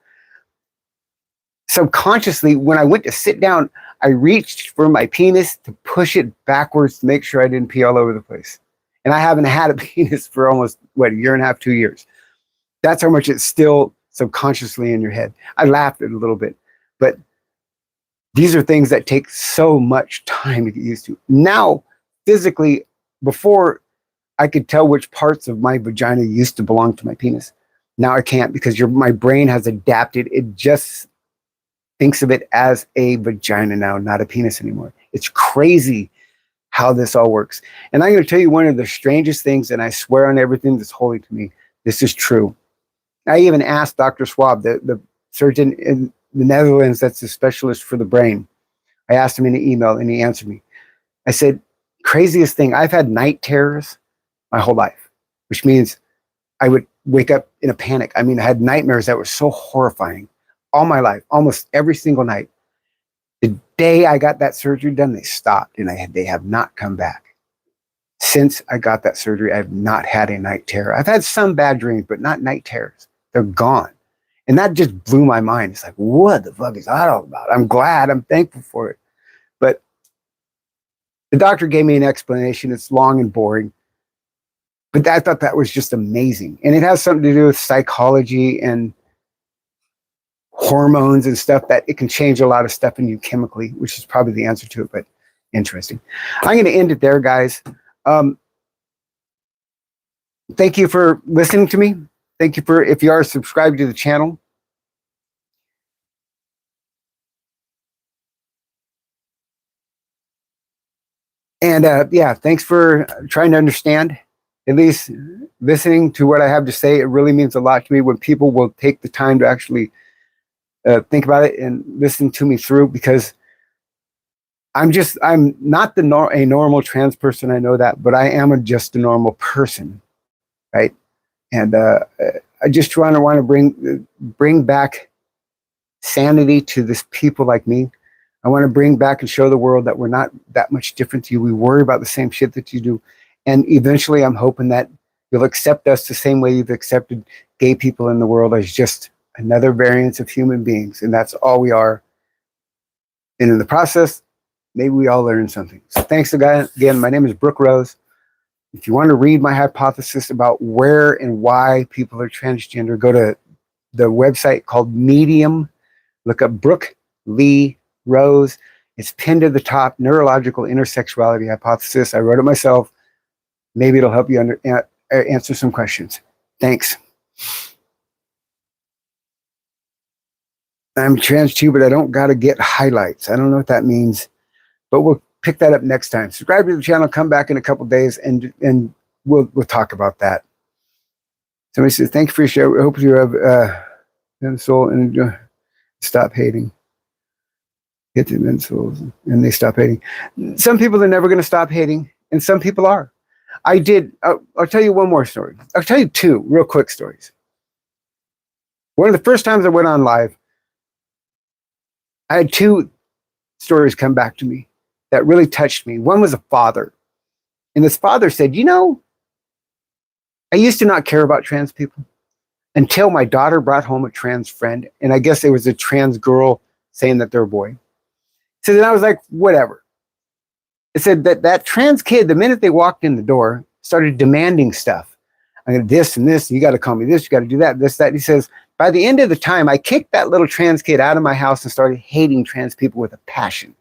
Subconsciously, when I went to sit down, I reached for my penis to push it backwards to make sure I didn't pee all over the place. And I haven't had a penis for almost, a year and a half, 2 years. That's how much it's still subconsciously in your head. I laughed at it a little bit, but these are things that take so much time to get used to. Now, physically, before I could tell which parts of my vagina used to belong to my penis. Now I can't, because my brain has adapted. It just thinks of it as a vagina now, not a penis anymore. It's crazy how this all works. And I'm going to tell you one of the strangest things, and I swear on everything that's holy to me, this is true. I even asked Dr. Schwab, the surgeon in the Netherlands that's a specialist for the brain. I asked him in an email and he answered me. I said, craziest thing, I've had night terrors my whole life, which means I would wake up in a panic. I mean, I had nightmares that were so horrifying all my life, almost every single night. The day I got that surgery done, they stopped, and they have not come back. Since I got that surgery, I've not had a night terror. I've had some bad dreams, but not night terrors. They're gone. And that just blew my mind. It's like, what the fuck is that all about? I'm glad, I'm thankful for it. But the doctor gave me an explanation. It's long and boring. But I thought that was just amazing. And it has something to do with psychology and hormones and stuff, that it can change a lot of stuff in you chemically, which is probably the answer to it, but interesting. I'm going to end it there, guys. Thank you for listening to me. Thank you if you are subscribed to the channel. And thanks for trying to understand, at least listening to what I have to say. It really means a lot to me when people will take the time to actually think about it and listen to me through, because I'm not a normal trans person. I know that, but I am just a normal person, right? And I just want to bring back sanity to this people like me. I want to bring back and show the world that we're not that much different to you. We worry about the same shit that you do. And eventually I'm hoping that you'll accept us the same way you've accepted gay people in the world as just another variance of human beings. And that's all we are. And in the process, maybe we all learn something. So thanks again. My name is Brooke Rose. If you want to read my hypothesis about where and why people are transgender, go to the website called Medium. Look up Brooke Lee Rose. It's pinned to the top, Neurological Intersexuality Hypothesis. I wrote it myself. Maybe it'll help you answer some questions. Thanks. I'm trans too, but I don't got to get highlights. I don't know what that means, but we'll pick that up next time. Subscribe to the channel. Come back in a couple days, and we'll talk about that. Somebody says, thank you for your show. I hope you have soul and enjoy. Stop hating. Hit the invincibles, and they stop hating. Some people are never going to stop hating, and some people are. I'll tell you one more story. I'll tell you two real quick stories. One of the first times I went on live, I had two stories come back to me that really touched me. One was a father. And this father said, I used to not care about trans people until my daughter brought home a trans friend. And I guess it was a trans girl saying that they're a boy. So then I was like, whatever. It said that trans kid, the minute they walked in the door, started demanding stuff. I'm going to this and this, and you got to call me this, you got to do that, this, that. He says, by the end of the time, I kicked that little trans kid out of my house and started hating trans people with a passion.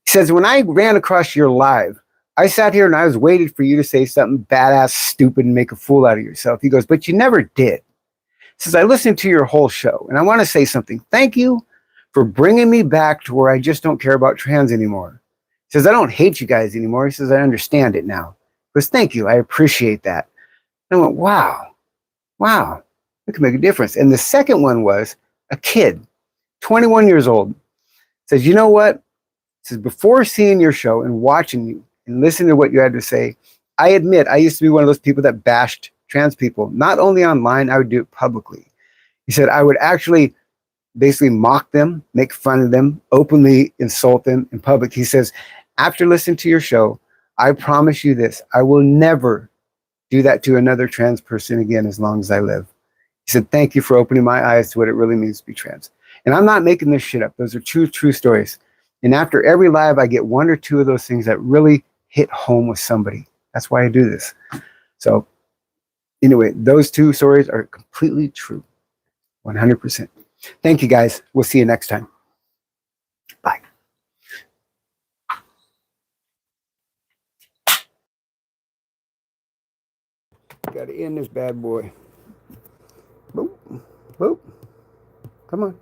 He says, when I ran across your live, I sat here and I was waiting for you to say something badass, stupid, and make a fool out of yourself. He goes, but you never did. He says, I listened to your whole show, and I want to say something. Thank you for bringing me back to where I just don't care about trans anymore. He says, I don't hate you guys anymore. He says, I understand it now. He goes, thank you. I appreciate that. And I went, wow, it can make a difference. And the second one was a kid, 21 years old, says, you know what? He says, before seeing your show and watching you and listening to what you had to say, I admit I used to be one of those people that bashed trans people. Not only online, I would do it publicly. He said, I would actually basically mock them, make fun of them, openly insult them in public. He says, after listening to your show, I promise you this, I will never do that to another trans person again as long as I live. He said, thank you for opening my eyes to what it really means to be trans. And I'm not making this shit up. Those are true stories. And after every live, I get one or two of those things that really hit home with somebody. That's why I do this. So anyway, those two stories are completely true. 100%. Thank you, guys. We'll see you next time. Bye. Got to end this bad boy. Boop. Boop. Come on.